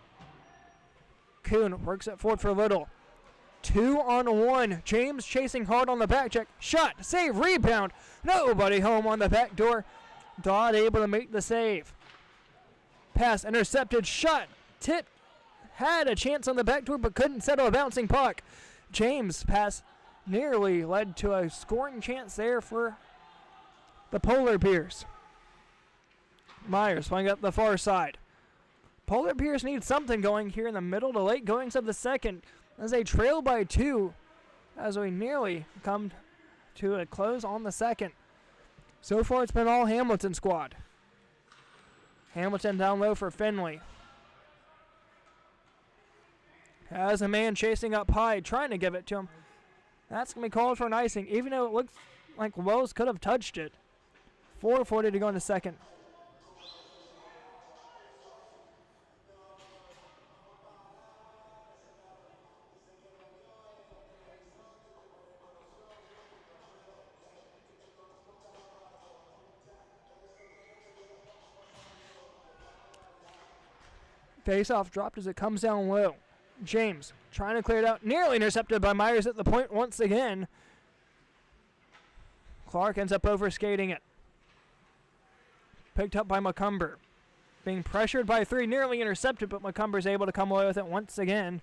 Kuhn works it forward for Little. 2 on 1. James chasing hard on the back check. Shot. Save. Rebound. Nobody home on the back door. Dodd able to make the save. Pass intercepted. Shot. Tip. Had a chance on the back door but couldn't settle a bouncing puck. James' pass nearly led to a scoring chance there for the Polar Bears. Myers playing up the far side. Polar Bears need something going here in the middle to late goings of the second as they trail by 2 as we nearly come to a close on the second. So far it's been all Hamilton squad. Hamilton down low for Finley. Has a man chasing up high, trying to give it to him. That's going to be called for an icing, even though it looks like Wells could have touched it. 4:40 to go in the second. Face-off dropped as it comes down low. James trying to clear it out. Nearly intercepted by Myers at the point once again. Clark ends up over-skating it. Picked up by McCumber. Being pressured by 3. Nearly intercepted, but McCumber's able to come away with it once again.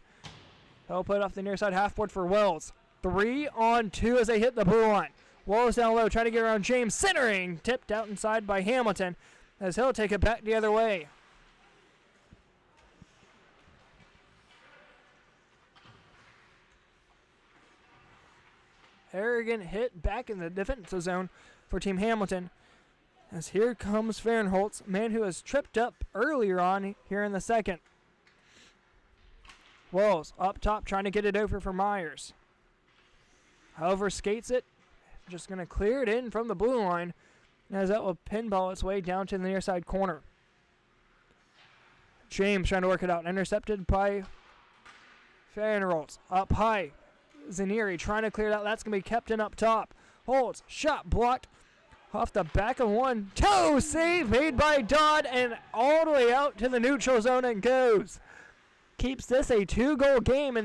He'll put it off the near side half board for Wells. 3 on 2 as they hit the blue line. Wells down low, trying to get around James. Centering. Tipped out inside by Hamilton as he'll take it back the other way. Arrogant hit back in the defensive zone for Team Hamilton. As here comes Fahrenholtz, man who was tripped up earlier on here in the second. Wells up top trying to get it over for Myers. However, skates it. Just going to clear it in from the blue line as that will pinball its way down to the near side corner. James trying to work it out. Intercepted by Fahrenholtz. Up high. Zanieri trying to clear it out. That's going to be kept in up top. Holtz, shot blocked off the back of 1. Save made by Dodd and all the way out to the neutral zone and goes. keeps this a 2-goal game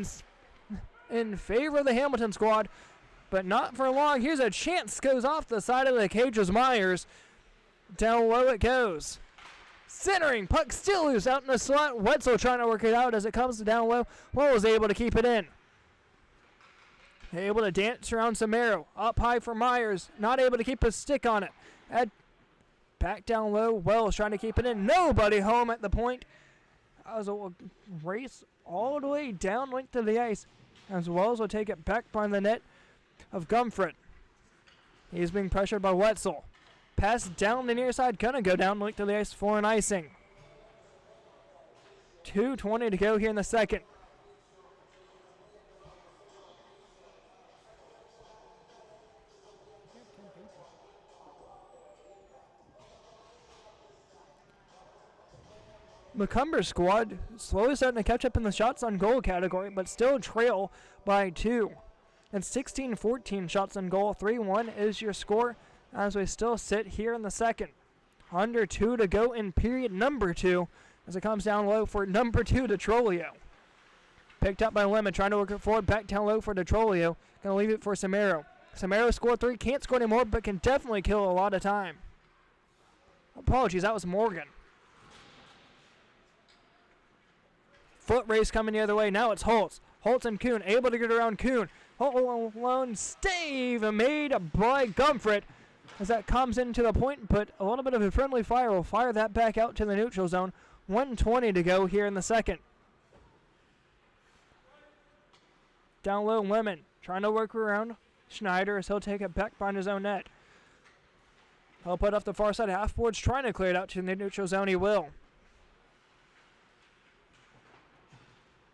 in favor of the Hamilton squad, but not for long. Here's a chance, goes off the side of the cage as Myers. Down low it goes. Centering, puck still loose out in the slot. Wetzel trying to work it out as it comes down low. Wells able to keep it in. Able to dance around Samaro. Up high for Myers. Not able to keep a stick on it. Back down low. Wells trying to keep it in. Nobody home at the point. As a race all the way down length to the ice. As Wells will take it back behind the net of Gumfret. He's being pressured by Wetzel. Pass down the near side. Gonna go down length to the ice for an icing. 2:20 to go here in the second. Macomber's squad slowly starting to catch up in the shots on goal category, but still trail by 2. And 16-14 shots on goal. 3-1 is your score as we still sit here in the second. Under 2 to go in period number 2 as it comes down low for number 2, Detrolio. Picked up by Lemon, trying to work it forward, back down low for Detrolio. Going to leave it for Samaro. Samaro scored 3, can't score anymore, but can definitely kill a lot of time. Apologies, that was Morgan. Foot race coming the other way. Now it's Holtz. Holtz and Kuhn able to get around Kuhn. Holtz alone. Stave made by Gumfret as that comes into the point, but a little bit of a friendly fire will fire that back out to the neutral zone. 1:20 to go here in the second. Down low, Lemon trying to work around Schneider as he'll take it back behind his own net. He'll put off the far side half boards, trying to clear it out to the neutral zone. He will.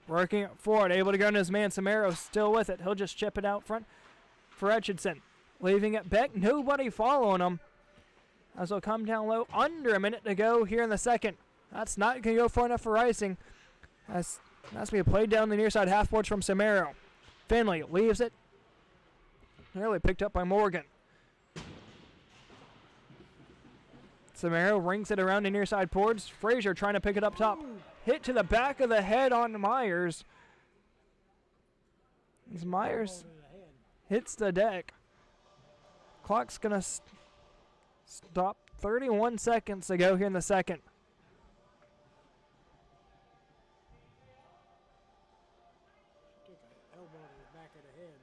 Working it forward, able to go into his man. Samaro still with it. He'll just chip it out front for Etchison. Leaving it back. Nobody following him. As he'll come down low. Under a minute to go here in the second. That's not going to go far enough for icing. That's to be played down the near side half boards from Samaro. Finley leaves it. Nearly picked up by Morgan. Samaro rings it around the near side boards. Frazier trying to pick it up top. Hit to the back of the head on Myers. As Myers hits the deck. Clock's going to stop. 31 seconds to go here in the second. Kick an elbow to the back of the head.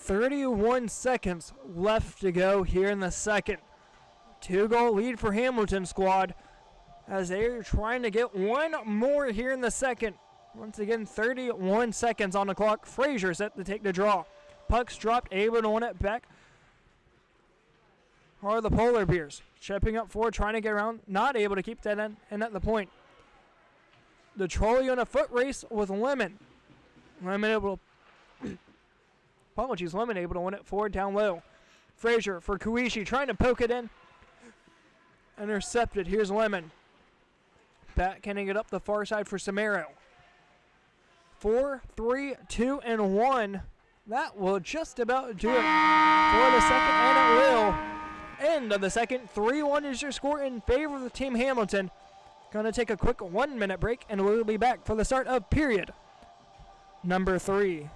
.31 seconds left to go here in the second. 2-goal lead for Hamilton squad as they're trying to get one more here in the second. Once again, 31 seconds on the clock. Frazier set to take the draw. Puck's dropped, able to win it back. Are the Polar Bears chipping up forward, trying to get around, not able to keep that in at the point. The Trolley on a foot race with Lemon. Lemon able to Lemon able to win it forward down low. Frazier for Kuishi trying to poke it in. Intercepted. Here's Lemon. Backhanding it up the far side for Samaro. 4, 3, 2, and 1. That will just about do it for the second, and it will. End of the second. 3-1 is your score in favor of the team Hamilton. Going to take a quick 1-minute break, and we'll be back for the start of period number 3.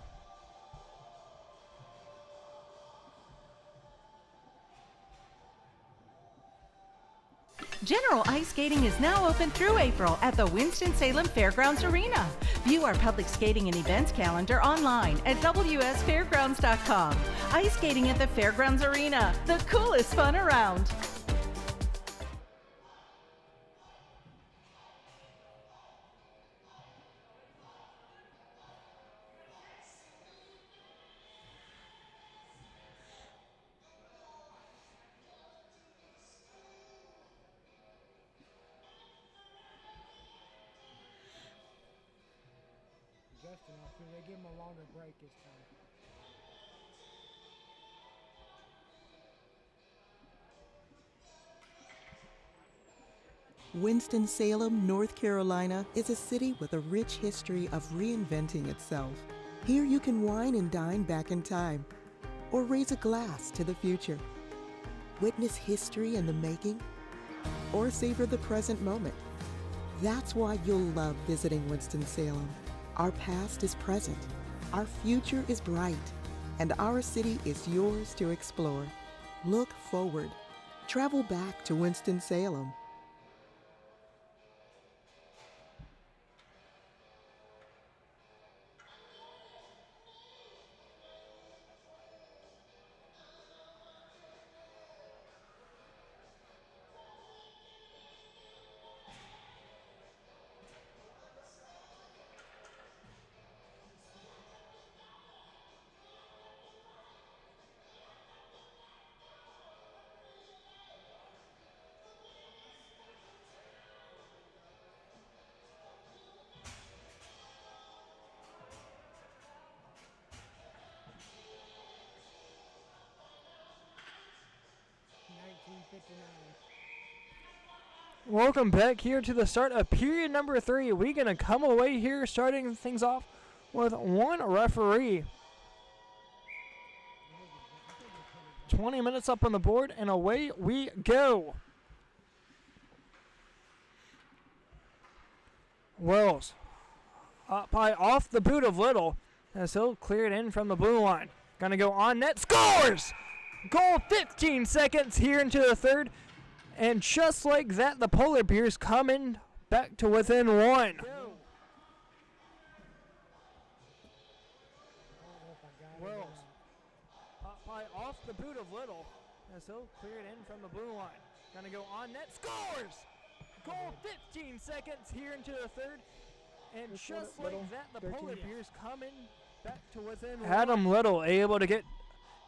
General ice skating is now open through April at the Winston-Salem Fairgrounds Arena. View our public skating and events calendar online at wsfairgrounds.com. Ice skating at the Fairgrounds Arena, the coolest fun around. just enough because they give him a longer break this time. Winston-Salem, North Carolina is a city with a rich history of reinventing itself. Here you can wine and dine back in time, or raise a glass to the future. Witness history in the making, or savor the present moment. That's why you'll love visiting Winston-Salem. Our past is present, our future is bright, and our city is yours to explore. Look forward. Travel back to Winston-Salem. Welcome back here to the start of period number 3. We're going to come away here starting things off with one referee. 20 minutes up on the board, and away we go. Wells up high off the boot of Little as he'll clear it in from the blue line. Going to go on net. Scores! Goal 15 seconds here into the third. And just like that, the Polar Bears coming back to within one. Wells up high off the boot of Little as he'll clear it in from the blue line. Gonna go on net. Scores! Goal 15 seconds here into the third. And just like that, the Polar Bears coming back to within one. Adam Little able to get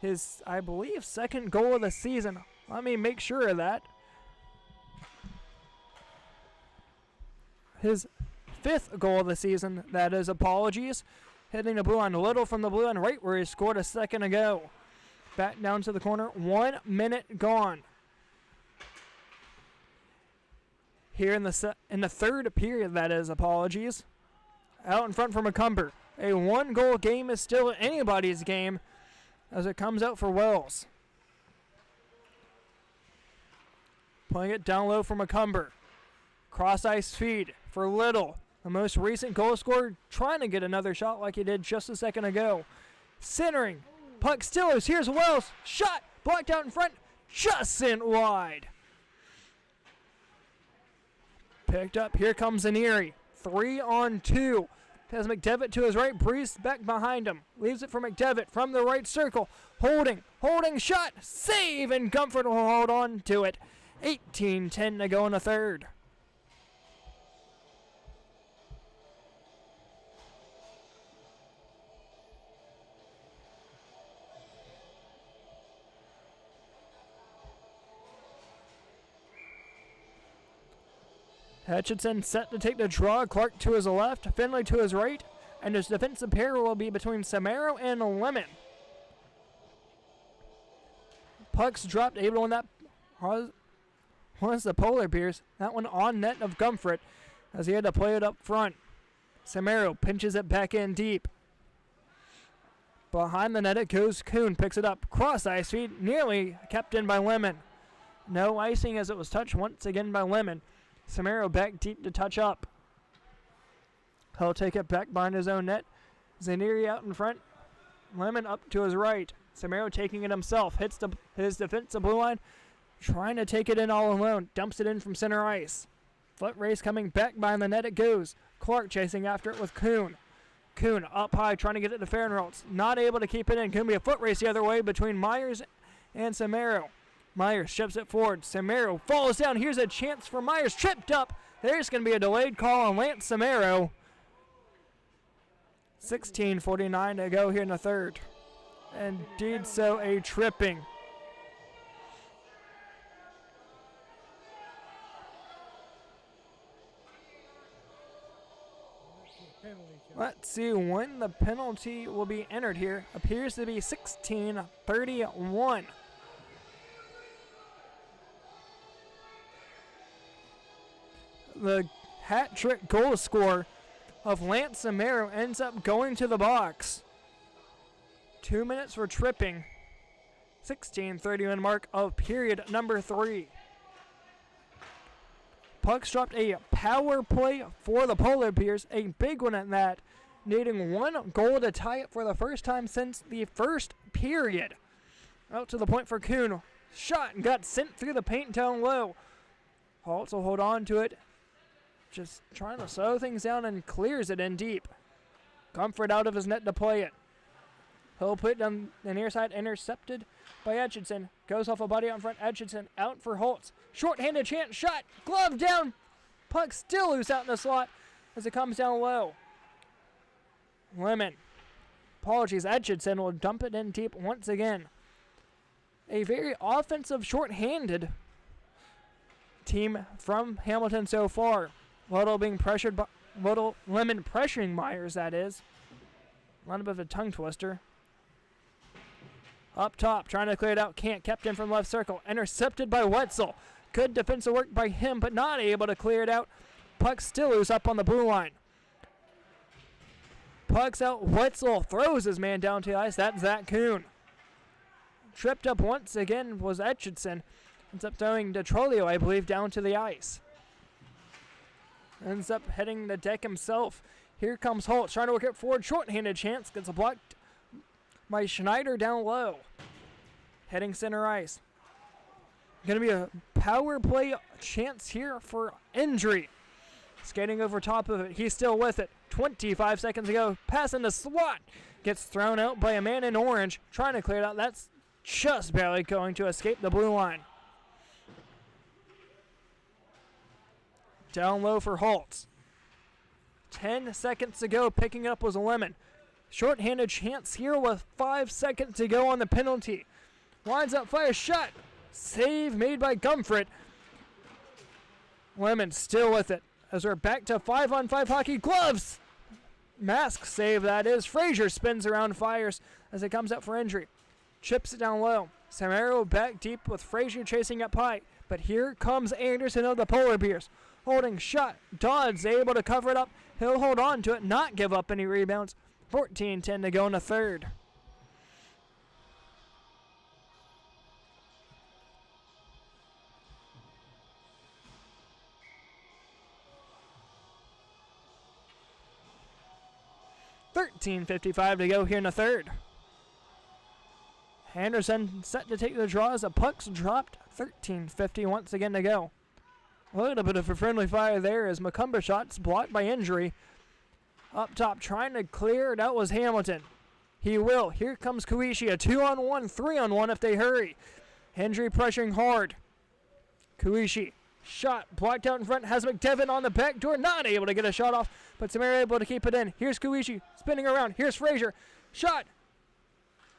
his, I believe, second goal of the season. Let me make sure of that. His 5th goal of the season, that is, apologies. Hitting the blue line, Little from the blue line, right where he scored a second ago. Back down to the corner, 1 minute gone. Here in the third period, that is, apologies. Out in front for McCumber. A 1-goal game is still anybody's game as it comes out for Wells. Playing it down low for McCumber. Cross-ice feed for Little, the most recent goal scorer, trying to get another shot like he did just a second ago. Centering, puck still is. Here's Wells, shot, blocked out in front, just sent wide. Picked up, here comes Aneri, 3-on-2. Has McDevitt to his right, Breeze back behind him. Leaves it for McDevitt from the right circle. Holding, shot, save, and Comfort will hold on to it. 18-10 to go in the third. Hutchinson set to take the draw. Clark to his left, Finley to his right, and his defensive pair will be between Samaro and Lemon. Pucks dropped, able to win that was the Polar Bears. That one on net of Gumfret as he had to play it up front. Samaro pinches it back in deep. Behind the net it goes Kuhn, picks it up. Cross ice feed, nearly kept in by Lemon. No icing as it was touched once again by Lemon. Samaro back deep to touch up. He'll take it back behind his own net. Zaneri out in front. Lemon up to his right. Samaro taking it himself. Hits his defensive blue line. Trying to take it in all alone. Dumps it in from center ice. Foot race coming back behind the net it goes. Clark chasing after it with Kuhn. Kuhn up high trying to get it to Fairgrounds. Not able to keep it in. Could be a foot race the other way between Myers and Samaro. Myers ships it forward. Samaro falls down. Here's a chance for Myers. Tripped up. There's going to be a delayed call on Lance Samaro. 16:49 to go here in the third. Indeed so, a tripping. Let's see when the penalty will be entered here. Appears to be 16:31. The hat trick goal scorer of Lance Samaro ends up going to the box. 2 minutes for tripping. 16:31 mark of period number 3. Pucks dropped a power play for the Polar Bears, a big one at that, needing 1 goal to tie it for the first time since the first period. Out to the point for Kuhn. Shot and got sent through the paint down low. Holtz will hold on to it. Just trying to slow things down and clears it in deep. Comfort out of his net to play it. He'll put it down the near side, intercepted by Etchison. Goes off a body out in front. Etchison out for Holtz. Short-handed chance, shot, glove down. Puck still loose out in the slot as it comes down low. Lemon. Apologies, Etchison will dump it in deep once again. A very offensive short-handed team from Hamilton so far. Little being pressured by Lemon pressuring Myers, that is. A little bit of a tongue twister. Up top, trying to clear it out. Can't. Kept in from left circle. Intercepted by Wetzel. Good defensive work by him, but not able to clear it out. Puck still loose up on the blue line. Puck's out. Wetzel throws his man down to the ice. That's Zach Kuhn. Tripped up once again was Etchison. Ends up throwing DeTrolio, I believe, down to the ice. Ends up heading the deck himself. Here comes Holt, trying to work it forward. Short-handed chance. Gets a blocked by Schneider down low. Heading center ice. Going to be a power play chance here for Indri. Skating over top of it. He's still with it. 25 seconds ago. Pass in the slot. Gets thrown out by a man in orange. Trying to clear it out. That's just barely going to escape the blue line. Down low for Holtz. 10 seconds to go. Picking it up was Lemon. Short-handed chance here with 5 seconds to go on the penalty. Lines up, fire shot. Save made by Gumfret. Lemon still with it. As we're back to 5-on-5 hockey. Gloves! Mask save, that is. Frazier spins around, fires as it comes out for injury. Chips it down low. Samaro back deep with Frazier chasing up high. But here comes Anderson of the Polar Bears. Holding shot. Dodd's able to cover it up. He'll hold on to it, not give up any rebounds. 14-10 to go in the third. $13:55 to go here in the third. Anderson set to take the draw as the puck's dropped. 13:50 once again to go. A little bit of a friendly fire there as McCumber shots blocked by injury. Up top, trying to clear it out was Hamilton. He will. Here comes Kuishi. A 2-on-1, 3-on-1 if they hurry. Hendry pressuring hard. Kuishi. Shot blocked out in front. Has McDevitt on the back door. Not able to get a shot off, but Samara able to keep it in. Here's Kuishi spinning around. Here's Frazier. Shot.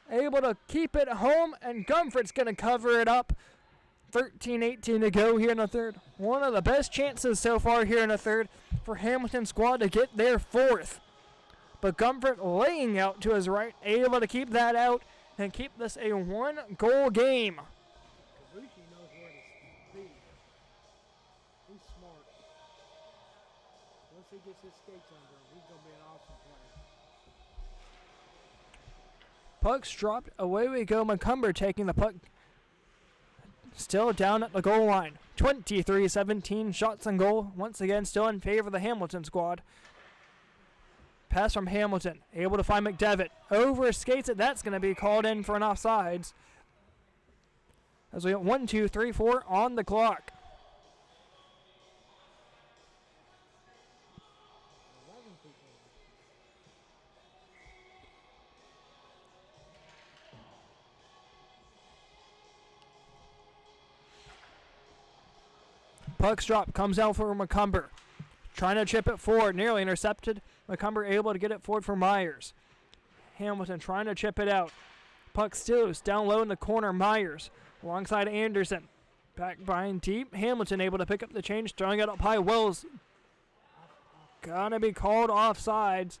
Able to keep it home, and Gumfret's going to cover it up. 13-18 to go here in the third. One of the best chances so far here in the third for Hamilton squad to get their fourth. But Gumfret laying out to his right, able to keep that out and keep this a 1-goal game. Kabuki knows where to be. He's smart. Once he gets his skates under him, he's going to be an awesome player. Puck's dropped. Away we go. McCumber taking the puck. Still down at the goal line. 23-17 shots on goal. Once again, still in favor of the Hamilton squad. Pass from Hamilton. Able to find McDevitt. Over skates it. That's going to be called in for an offsides. As we got 1, 2, 3, 4 on the clock. Puck's drop, comes out for McCumber. Trying to chip it forward, nearly intercepted. McCumber able to get it forward for Myers. Hamilton trying to chip it out. Puck still loose, down low in the corner, Myers. Alongside Anderson. Back behind deep, Hamilton able to pick up the change, throwing it up high. Wells gonna be called offsides.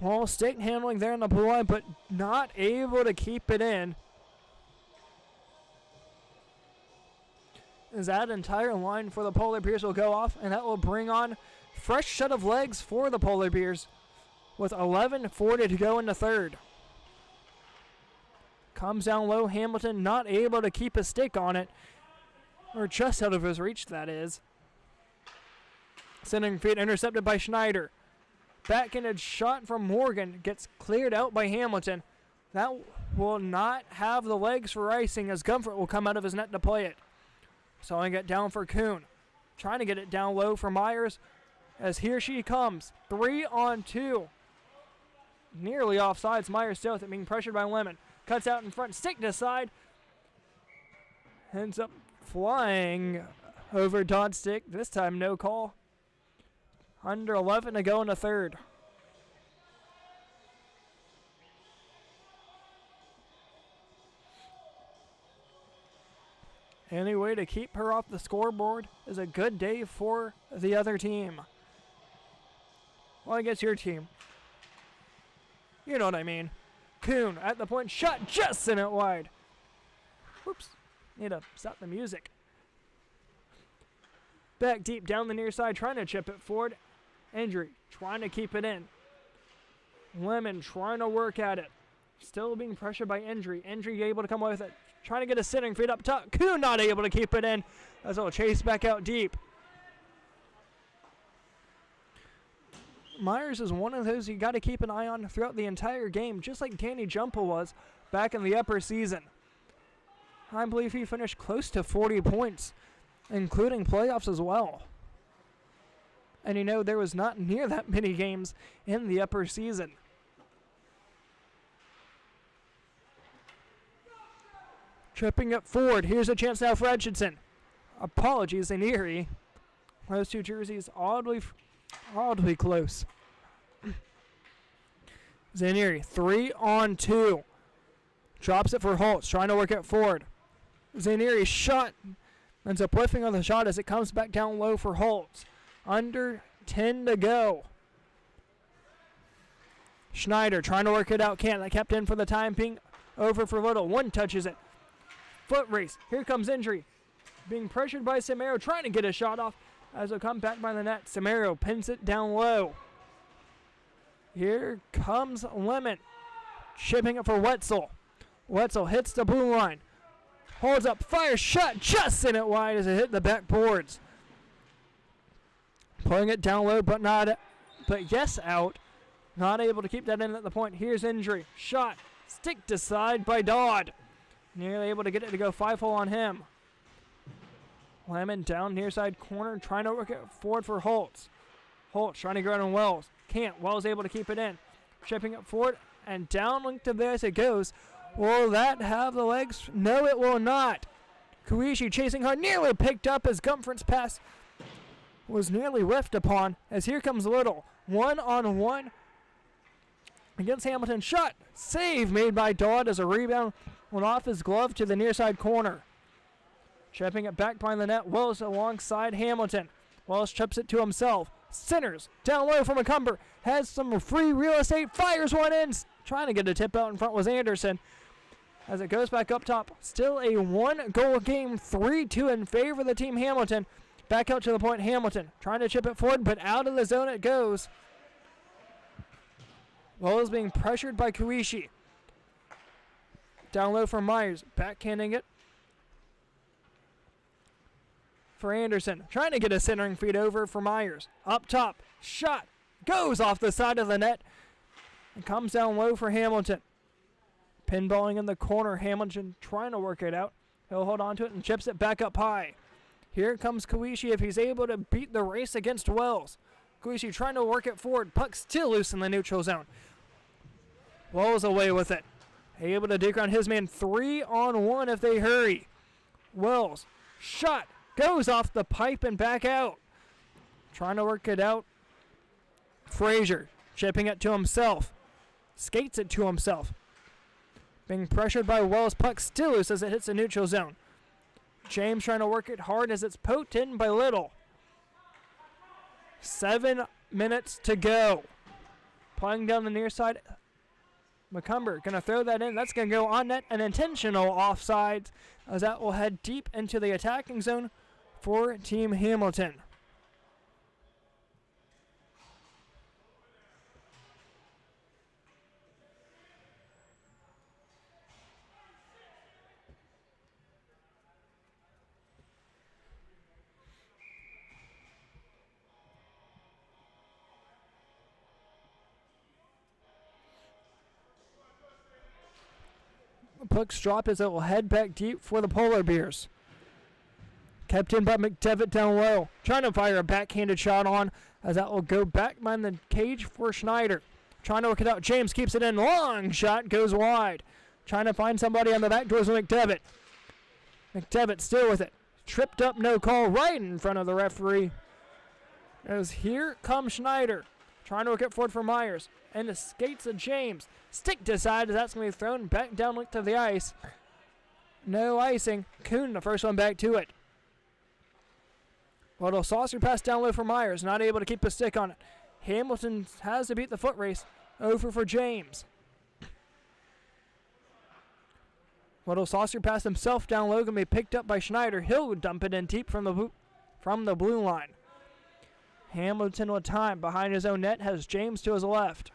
Well, stick handling there in the blue line, but not able to keep it in. As that entire line for the Polar Bears will go off, and that will bring on fresh set of legs for the Polar Bears with 11:40 to go in the third. Comes down low, Hamilton not able to keep his stick on it, or just out of his reach, that is. Centering feed intercepted by Schneider. Backhanded shot from Morgan gets cleared out by Hamilton. That will not have the legs for icing as Comfort will come out of his net to play it. Sawing it down for Kuhn. Trying to get it down low for Myers as here she comes. 3-on-2. Nearly offsides. Myers still with it, being pressured by Lemon. Cuts out in front, stick to side. Ends up flying over Dodd's stick. This time no call. Under 11 to go in the third. Any way to keep her off the scoreboard is a good day for the other team. Well, I guess your team. You know what I mean. Kuhn at the point, shot just sent it wide. Whoops, need to stop the music. Back deep down the near side, trying to chip it forward. Injury, trying to keep it in. Lemon trying to work at it. Still being pressured by Injury. Injury able to come away with it. Trying to get a sitting feed up top. Kuhn not able to keep it in as it'll chase back out deep. Myers is one of those you got to keep an eye on throughout the entire game, just like Danny Jumpa was back in the upper season. I believe he finished close to 40 points, including playoffs as well. And you know, there was not near that many games in the upper season. Tripping it forward. Here's a chance now for Edgington. Apologies, Zanieri. Those two jerseys oddly close. Zanieri, 3-on-2. Drops it for Holtz, trying to work it forward. Zanieri shot. Ends up whiffing on the shot as it comes back down low for Holtz. Under 10 to go. Schneider trying to work it out. Can't. That kept in for the time being. Over for Little. One touches it. Foot race. Here comes Injury. Being pressured by Samaro. Trying to get a shot off as it'll come back by the net. Samaro pins it down low. Here comes Lemon. Shipping it for Wetzel. Wetzel hits the blue line. Holds up. Fire shot. Just sent it wide as it hit the backboards. Pulling it down low, but yes, out. Not able to keep that in at the point. Here's Injury. Shot. Stick to side by Dodd. Nearly able to get it to go 5-hole on him. Lemon down near side corner, trying to work it forward for Holtz. Holtz trying to go on Wells. Can't. Wells able to keep it in. Chipping it forward and down link to there as it goes. Will that have the legs? No, it will not. Kuishi chasing hard, nearly picked up as Gumford's pass was nearly whiffed upon as here comes Little. 1-on-1 against Hamilton. Shot. Save made by Dodd as a rebound went off his glove to the near side corner. Chipping it back behind the net. Wells alongside Hamilton. Wells chips it to himself. Centers down low from McCumber. Has some free real estate. Fires one in. Trying to get a tip out in front was Anderson. As it goes back up top. Still a 1-goal game. 3-2 in favor of the team Hamilton. Back out to the point. Hamilton trying to chip it forward, but out of the zone it goes. Wells being pressured by Kuishi. Down low for Myers. Backhanding it for Anderson. Trying to get a centering feed over for Myers. Up top. Shot. Goes off the side of the net. And comes down low for Hamilton. Pinballing in the corner. Hamilton trying to work it out. He'll hold on to it and chips it back up high. Here comes Kuishi if he's able to beat the race against Wells. Kuishi trying to work it forward. Puck still loose in the neutral zone. Wells away with it. Able to dig around his man. 3-on-1 if they hurry. Wells. Shot. Goes off the pipe and back out. Trying to work it out. Frazier. Chipping it to himself. Skates it to himself. Being pressured by Wells. Puck still loose as it hits the neutral zone. James trying to work it hard as it's poked in by Little. 7 minutes to go. Playing down the near side. McCumber going to throw that in. That's going to go on net. An intentional offside as that will head deep into the attacking zone for Team Hamilton. Puck's drop as it will head back deep for the Polar Bears. Kept in by McDevitt down low. Trying to fire a backhanded shot on as that will go back behind the cage for Schneider. Trying to work it out. James keeps it in. Long shot goes wide. Trying to find somebody on the back doors with McDevitt. McDevitt still with it. Tripped up, no call, right in front of the referee. As here comes Schneider. Trying to work it forward for Myers. And the skates of James. Stick to side as that's going to be thrown back down to the ice. No icing. Kuhn, the first one back to it. Little saucer pass down low for Myers. Not able to keep a stick on it. Hamilton has to beat the foot race. Over for James. Little saucer pass himself down low. Going to be picked up by Schneider. He'll dump it in deep from the blue line. Hamilton with time behind his own net has James to his left.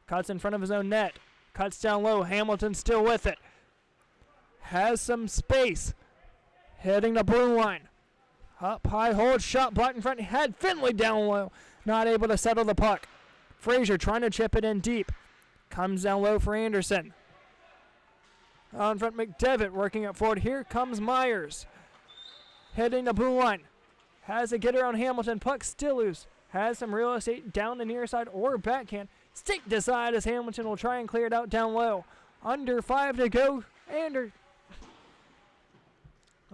Cuts in front of his own net. Cuts down low. Hamilton still with it. Has some space. Heading the blue line. Up high, hold, shot, blocked in front. Had Finley down low. Not able to settle the puck. Frazier trying to chip it in deep. Comes down low for Anderson. Out in front, McDevitt working it forward. Here comes Myers. Heading the blue line. Has a getter on Hamilton. Puck still loose. Has some real estate down the near side or backhand. Stick to side as Hamilton will try and clear it out down low. Under 5 to go.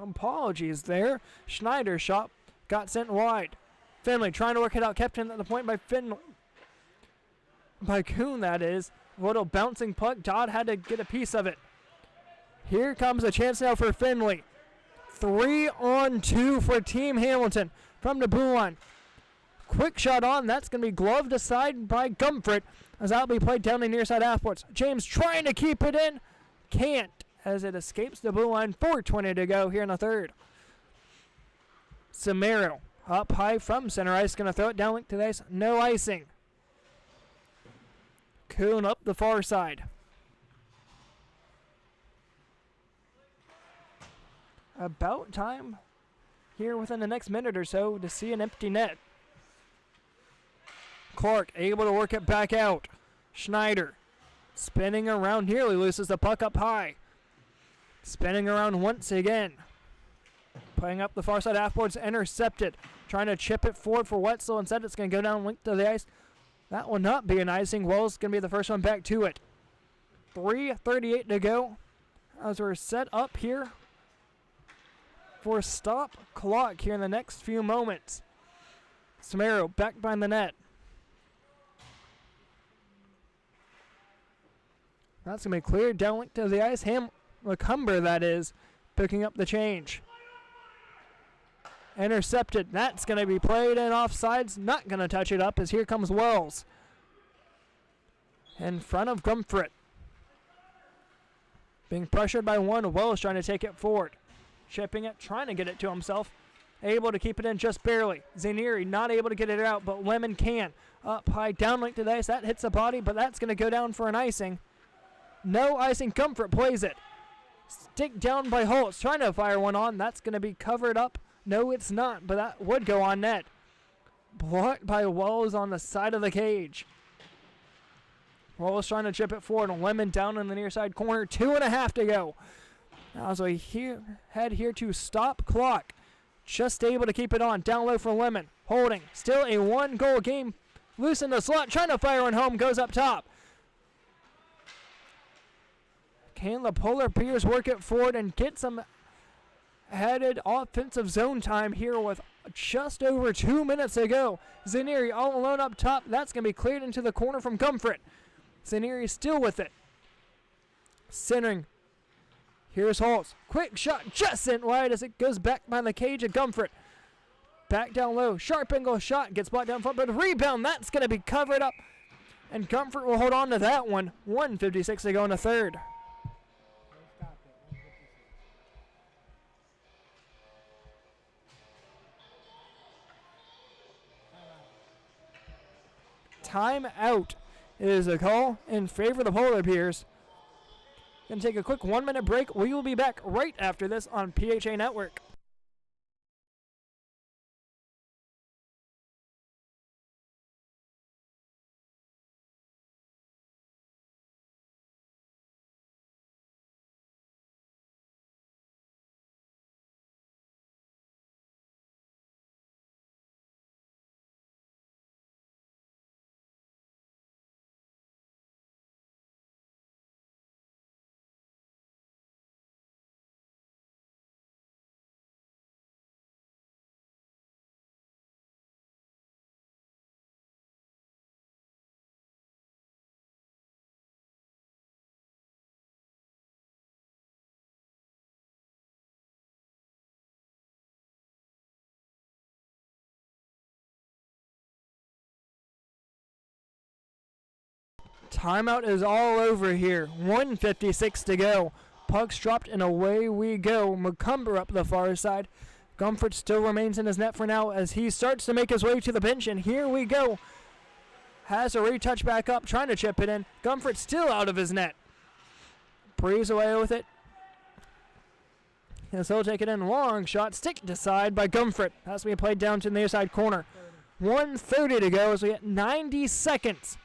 Apologies there. Schneider's shot got sent wide. Finley trying to work it out. Kept in at the point by Finley. By Kuhn, that is. Little bouncing puck. Dodd had to get a piece of it. Here comes a chance now for Finley. 3-on-2 for Team Hamilton from the blue line. Quick shot on. That's going to be gloved aside by Gumford as that'll be played down the near side afterwards. James trying to keep it in. Can't as it escapes the blue line. 4:20 to go here in the third. Samaro up high from center ice. Going to throw it down link to the ice. No icing. Kuhn up the far side. About time here within the next minute or so to see an empty net. Clark able to work it back out. Schneider spinning around, nearly loses the puck up high. Spinning around once again. Playing up the far side halfboards, intercepted. Trying to chip it forward for Wetzel. Instead it's going to go down linked to the ice. That will not be an icing. Wells going to be the first one back to it. 3:38 to go as we're set up here for stop clock here in the next few moments. Samaro back behind the net. That's going to be cleared down link to the ice. McCumber, that is, picking up the change. Intercepted. That's going to be played in offsides. Not going to touch it up as here comes Wells. In front of Gumford. Being pressured by one. Wells trying to take it forward. Chipping it, trying to get it to himself. Able to keep it in just barely. Zanieri not able to get it out, but Lemon can. Up high, down link to the ice. That hits the body, but that's going to go down for an icing. No icing. Comfort plays it. Stick down by Holtz. Trying to fire one on. That's going to be covered up. No, it's not, but that would go on net. Blocked by Wells on the side of the cage. Wells trying to chip it forward. Lemon down in the near side corner. 2.5 to go. Now as we head here to stop clock. Just able to keep it on. Down low for Lemon. Holding. Still a 1-goal game. Loose in the slot. Trying to fire one home. Goes up top. Can the Polar Bears work it forward and get some headed offensive zone time here with just over 2 minutes to go? Zanieri all alone up top. That's going to be cleared into the corner from Gumford. Zanieri still with it. Centering. Here's Holtz. Quick shot just sent wide as it goes back behind the cage of Gumford. Back down low. Sharp angle shot. Gets blocked down front, but rebound. That's going to be covered up And Comfort will hold on to that one. 1:56 to go in the third. They stopped it. 156. Time out is a call in favor of the Polar Bears. Gonna take a quick 1-minute break. We will be back right after this on PHA Network. Timeout is all over here. 1:56 to go. Puck's dropped and away we go. McCumber up the far side. Comfort still remains in his net for now as he starts to make his way to the bench, and here we go. Has a retouch back up, trying to chip it in. Comfort still out of his net. Breeze away with it. Yes, he'll take it in. Long shot, stick to side by Comfort. Has to be played down to the near side corner. 1:30 to go as we get 90 seconds.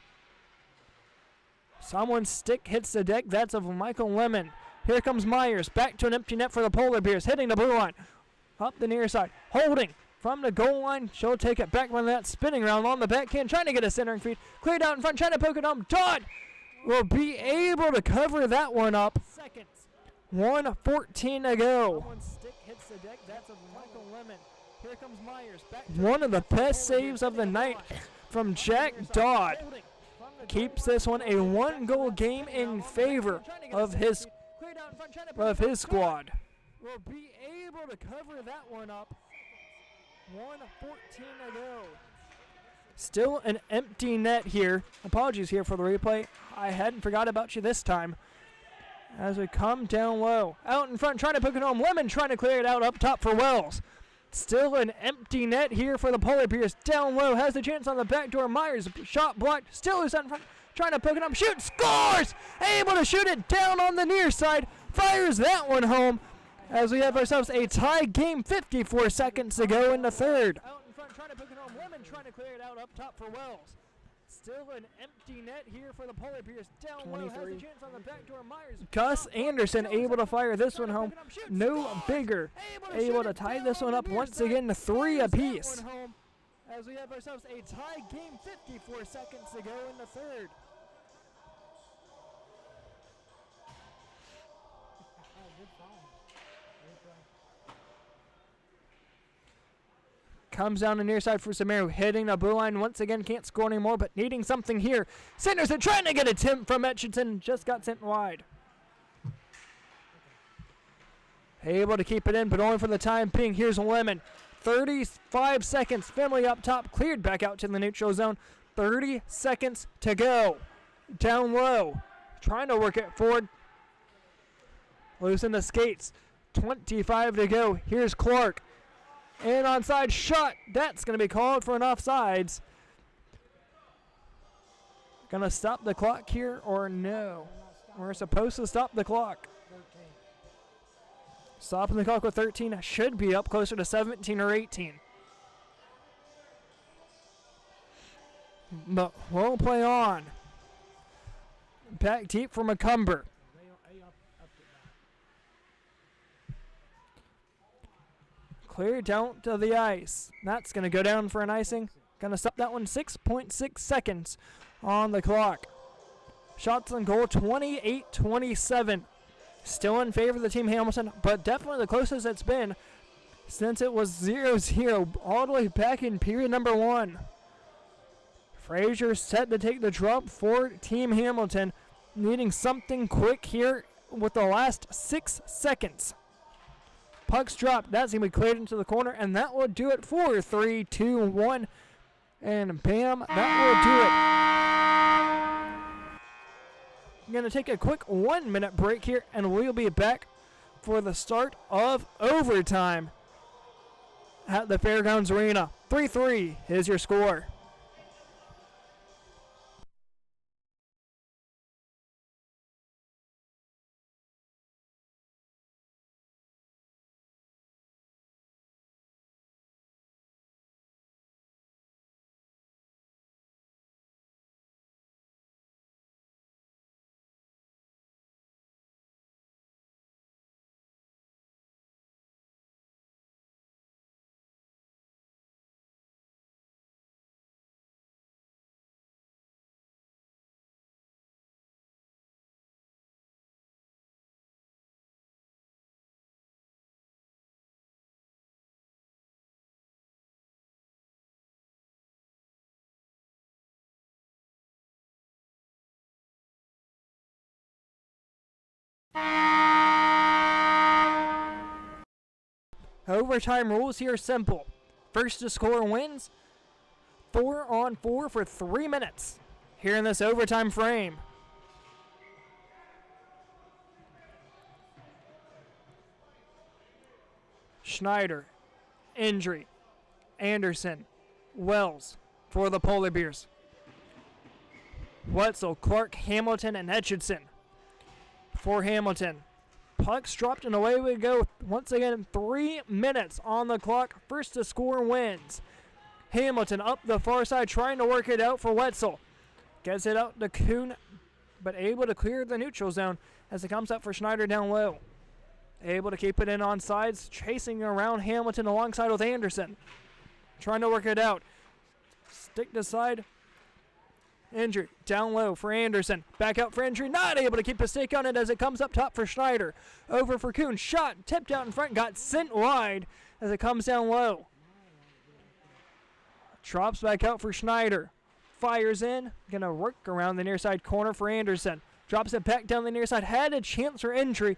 Someone's stick hits the deck. That's of Michael Lemon. Here comes Myers. Back to an empty net for the Polar Bears. Hitting the blue line. Up the near side. Holding from the goal line. She'll take it back on that spinning round on the backhand. Trying to get a centering feed. Cleared out in front. Trying to poke it home. Dodd will be able to cover that one up. 1:14 to go. Someone's stick hits the deck. That's of Michael Lemon. Here comes Myers. Back one of the best saves of the night from Jack Dodd. Keeps this one a 1-goal game in favor of his squad. Will be able to cover that one up. 1:14 to go. Still an empty net here. Apologies here for the replay. I hadn't forgot about you this time. As we come down low. Out in front, trying to poke it home. Lemon trying to clear it out up top for Wells. Still an empty net here for the Polar Bears. Down low, has the chance on the back door. Myers, shot blocked. Still is out in front, trying to poke it up. Shoot, scores! Able to shoot it down on the near side. Fires that one home. As we have ourselves a tie game, 54 seconds to go in the third. Out in front, trying to poke it home. Lemon trying to clear it out up top for Wells. Still an empty net here for the Polar Bears. Down low, has the chance on the back door. Myers. Gus Anderson able to fire this one home. No bigger. Able to tie this one up once again to 3 apiece. As we have ourselves a tie game, 54 seconds to go in the third. Comes down the near side for Samaro, hitting the blue line once again. Can't score anymore, but needing something here. Sanderson trying to get a tip from Etchison, just got sent wide. Able to keep it in, but only for the time being. Here's Lemon. 35 seconds. Finley up top, cleared back out to the neutral zone. 30 seconds to go. Down low, trying to work it forward. Loosen the skates. 25 to go. Here's Clark. And onside shot. That's going to be called for an offsides. Going to stop the clock here or no? We're supposed to stop the clock. Stopping the clock with 13. Should be up closer to 17 or 18. But we'll play on. Back deep for McCumber. Clear down to the ice. That's going to go down for an icing. Going to stop that one. 6.6 seconds on the clock. Shots on goal, 28-27. Still in favor of the team Hamilton, but definitely the closest it's been since it was 0-0 all the way back in period number 1. Frazier set to take the drop for Team Hamilton, needing something quick here with the last 6 seconds. Puck's dropped. That's going to be cleared into the corner, and that will do it for 3, 2, 1. And bam, that will do it. going to take a quick 1 minute break here, and we'll be back for the start of overtime at the Fairgrounds Arena. 3-3 is your score. Overtime rules here are simple. First to score wins. 4-on-4 for 3 minutes here in this overtime frame. Schneider, Indry, Anderson, Wells for the Polar Bears. Wetzel, Clark, Hamilton, and Etchison for Hamilton. Puck's dropped and away we go. Once again, 3 minutes on the clock. First to score wins. Hamilton up the far side trying to work it out for Wetzel. Gets it out to Kuhn, but able to clear the neutral zone as it comes up for Schneider down low. Able to keep it in on sides, chasing around Hamilton alongside with Anderson. Trying to work it out. Stick to side. Injury down low for Anderson. Back out for Injury. Not able to keep a stake on it as it comes up top for Schneider. Over for Kuhn. Shot tipped out in front. Got sent wide as it comes down low. Drops back out for Schneider. Fires in. Going to work around the near side corner for Anderson. Drops it back down the near side. Had a chance for Injury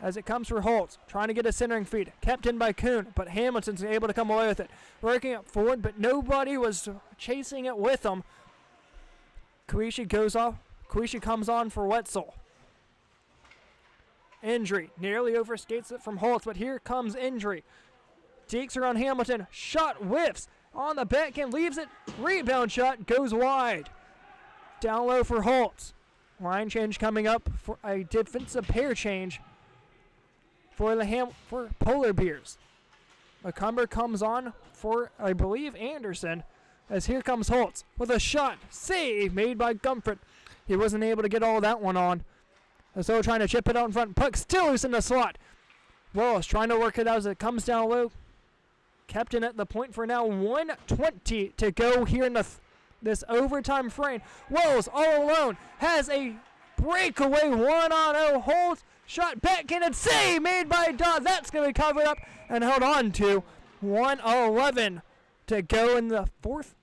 as it comes for Holtz. Trying to get a centering feed. Kept in by Kuhn, but Hamilton's able to come away with it. Working it forward, but nobody was chasing it with him. Kuishi goes off. Kuishi comes on for Wetzel. Injury nearly overskates it from Holtz, but here comes Injury. Dekes around Hamilton. Shot whiffs on the backhand, leaves it. Rebound shot goes wide. Down low for Holtz. Line change coming up for a defensive pair change for the for Polar Bears. McCumber comes on for, I believe, Anderson. As here comes Holtz with a shot. Save made by Comfort. He wasn't able to get all that one on. As though trying to chip it out in front. Puck still loose in the slot. Wallace trying to work it out as it comes down low. Captain at the point for now. 1:20 to go here in this overtime frame. Wells all alone has a breakaway 1-on-0. Holtz shot backhanded. Save made by Dodd. That's going to be covered up and held on to. 1:11 to go in the fourth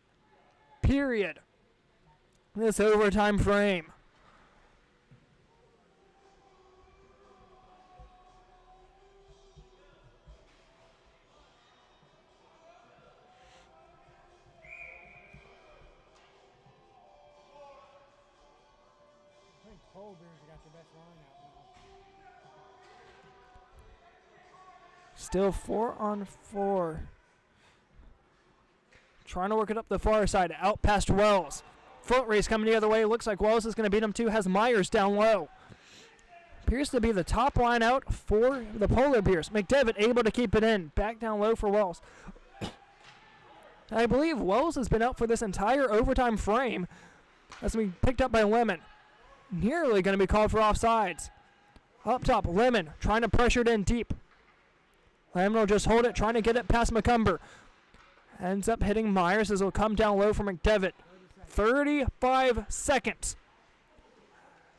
period. This overtime frame. I think Polar Bears got the best line out now. Still 4-on-4. Trying to work it up the far side. Out past Wells. Foot race coming the other way. Looks like Wells is going to beat him too. Has Myers down low. Appears to be the top line out for the Polar Bears. McDevitt able to keep it in. Back down low for Wells. I believe Wells has been out for this entire overtime frame. As we picked up by Lemon. Nearly going to be called for offsides. Up top, Lemon trying to pressure it in deep. Lemon will just hold it, trying to get it past McCumber. Ends up hitting Myers as it'll come down low for McDevitt. 35 seconds.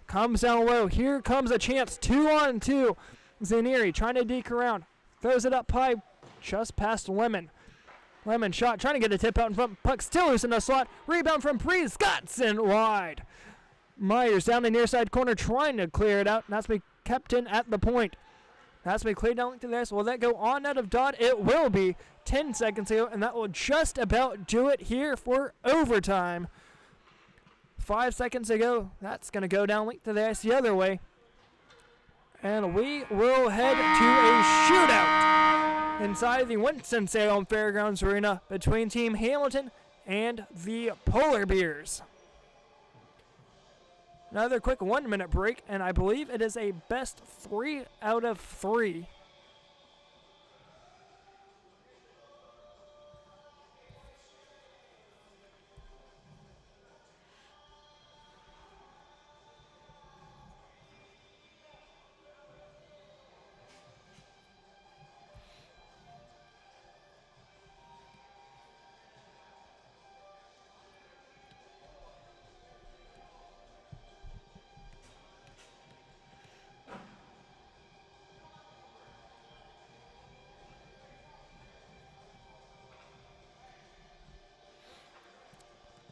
Comes down low. Here comes a chance. 2-on-2. Zanieri trying to deke around. Throws it up high just past Lemon. Lemon shot trying to get a tip out in front. Puck still loose in the slot. Rebound from Preez. Scott sent wide. Myers down the near side corner trying to clear it out. And that's been kept in at the point. That's been cleared down to this. Will that go on out of Dodd? It will be. 10 seconds ago, and that will just about do it here for overtime. 5 seconds to go. That's going to go down link to the ice the other way. And we will head to a shootout inside the Winston-Salem Fairgrounds Arena between Team Hamilton and the Polar Bears. Another quick 1-minute break, and I believe it is a best 3 out of 3.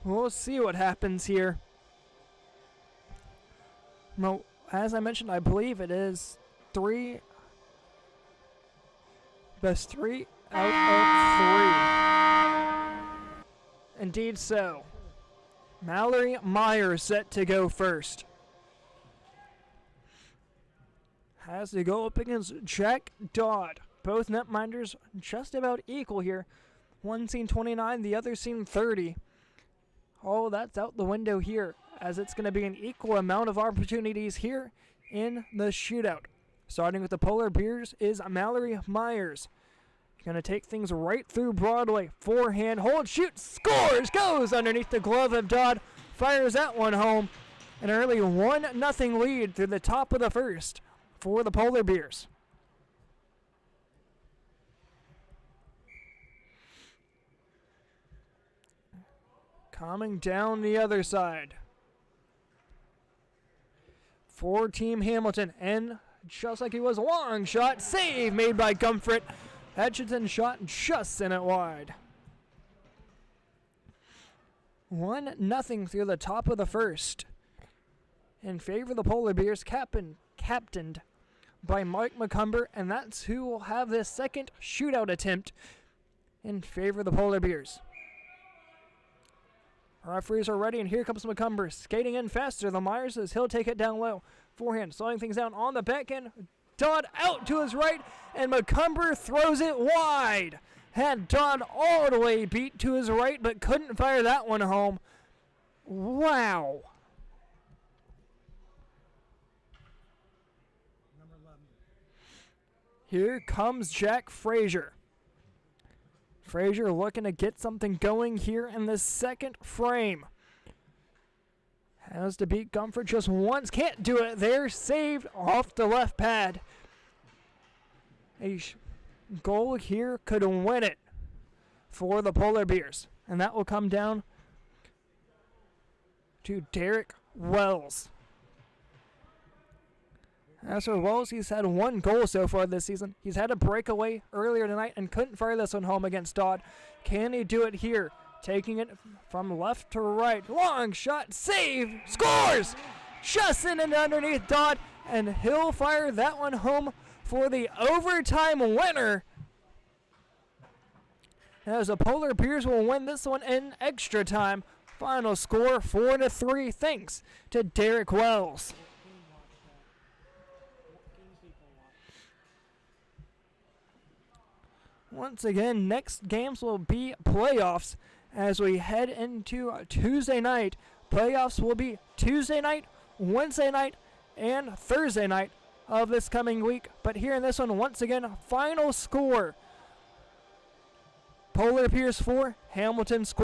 We'll see what happens here. Well, as I mentioned, I believe it is best 3 out of 3. Indeed so. Mallory Myers set to go first. Has to go up against Jack Dodd. Both netminders just about equal here. One seen 29, the other seen 30. Oh, that's out the window here, as it's going to be an equal amount of opportunities here in the shootout. Starting with the Polar Bears is Mallory Myers. Going to take things right through Broadway. Forehand, hold, shoot, scores! Goes underneath the glove of Dodd. Fires that one home. An early 1-0 lead through the top of the first for the Polar Bears. Coming down the other side for Team Hamilton, and just like he was, a long shot, save made by Gumfret. Hutchinson shot just in it wide. 1-0 through the top of the first in favor of the Polar Bears, captained by Mike McCumber, and that's who will have this second shootout attempt in favor of the Polar Bears. Referees are ready, and here comes McCumber, skating in faster than Myers as he'll take it down low. Forehand, slowing things down on the backhand. Dodd out to his right, and McCumber throws it wide. Had Dodd all the way beat to his right, but couldn't fire that one home. Wow. Number 11. Here comes Jack Frazier. Frazier looking to get something going here in the second frame. Has to beat Gumford just once. Can't do it there. Saved off the left pad. A goal here could win it for the Polar Bears. And that will come down to Derek Wells. As for Wells, he's had 1 goal so far this season. He's had a breakaway earlier tonight and couldn't fire this one home against Dodd. Can he do it here? Taking it from left to right. Long shot, save, scores! Just in and underneath Dodd, and he'll fire that one home for the overtime winner. As the Polar Bears will win this one in extra time. Final score 4-3, thanks to Derek Wells. Once again, next games will be playoffs as we head into Tuesday night. Playoffs will be Tuesday night, Wednesday night, and Thursday night of this coming week. But here in this one, once again, final score. Polar Bears 4, Hamilton score.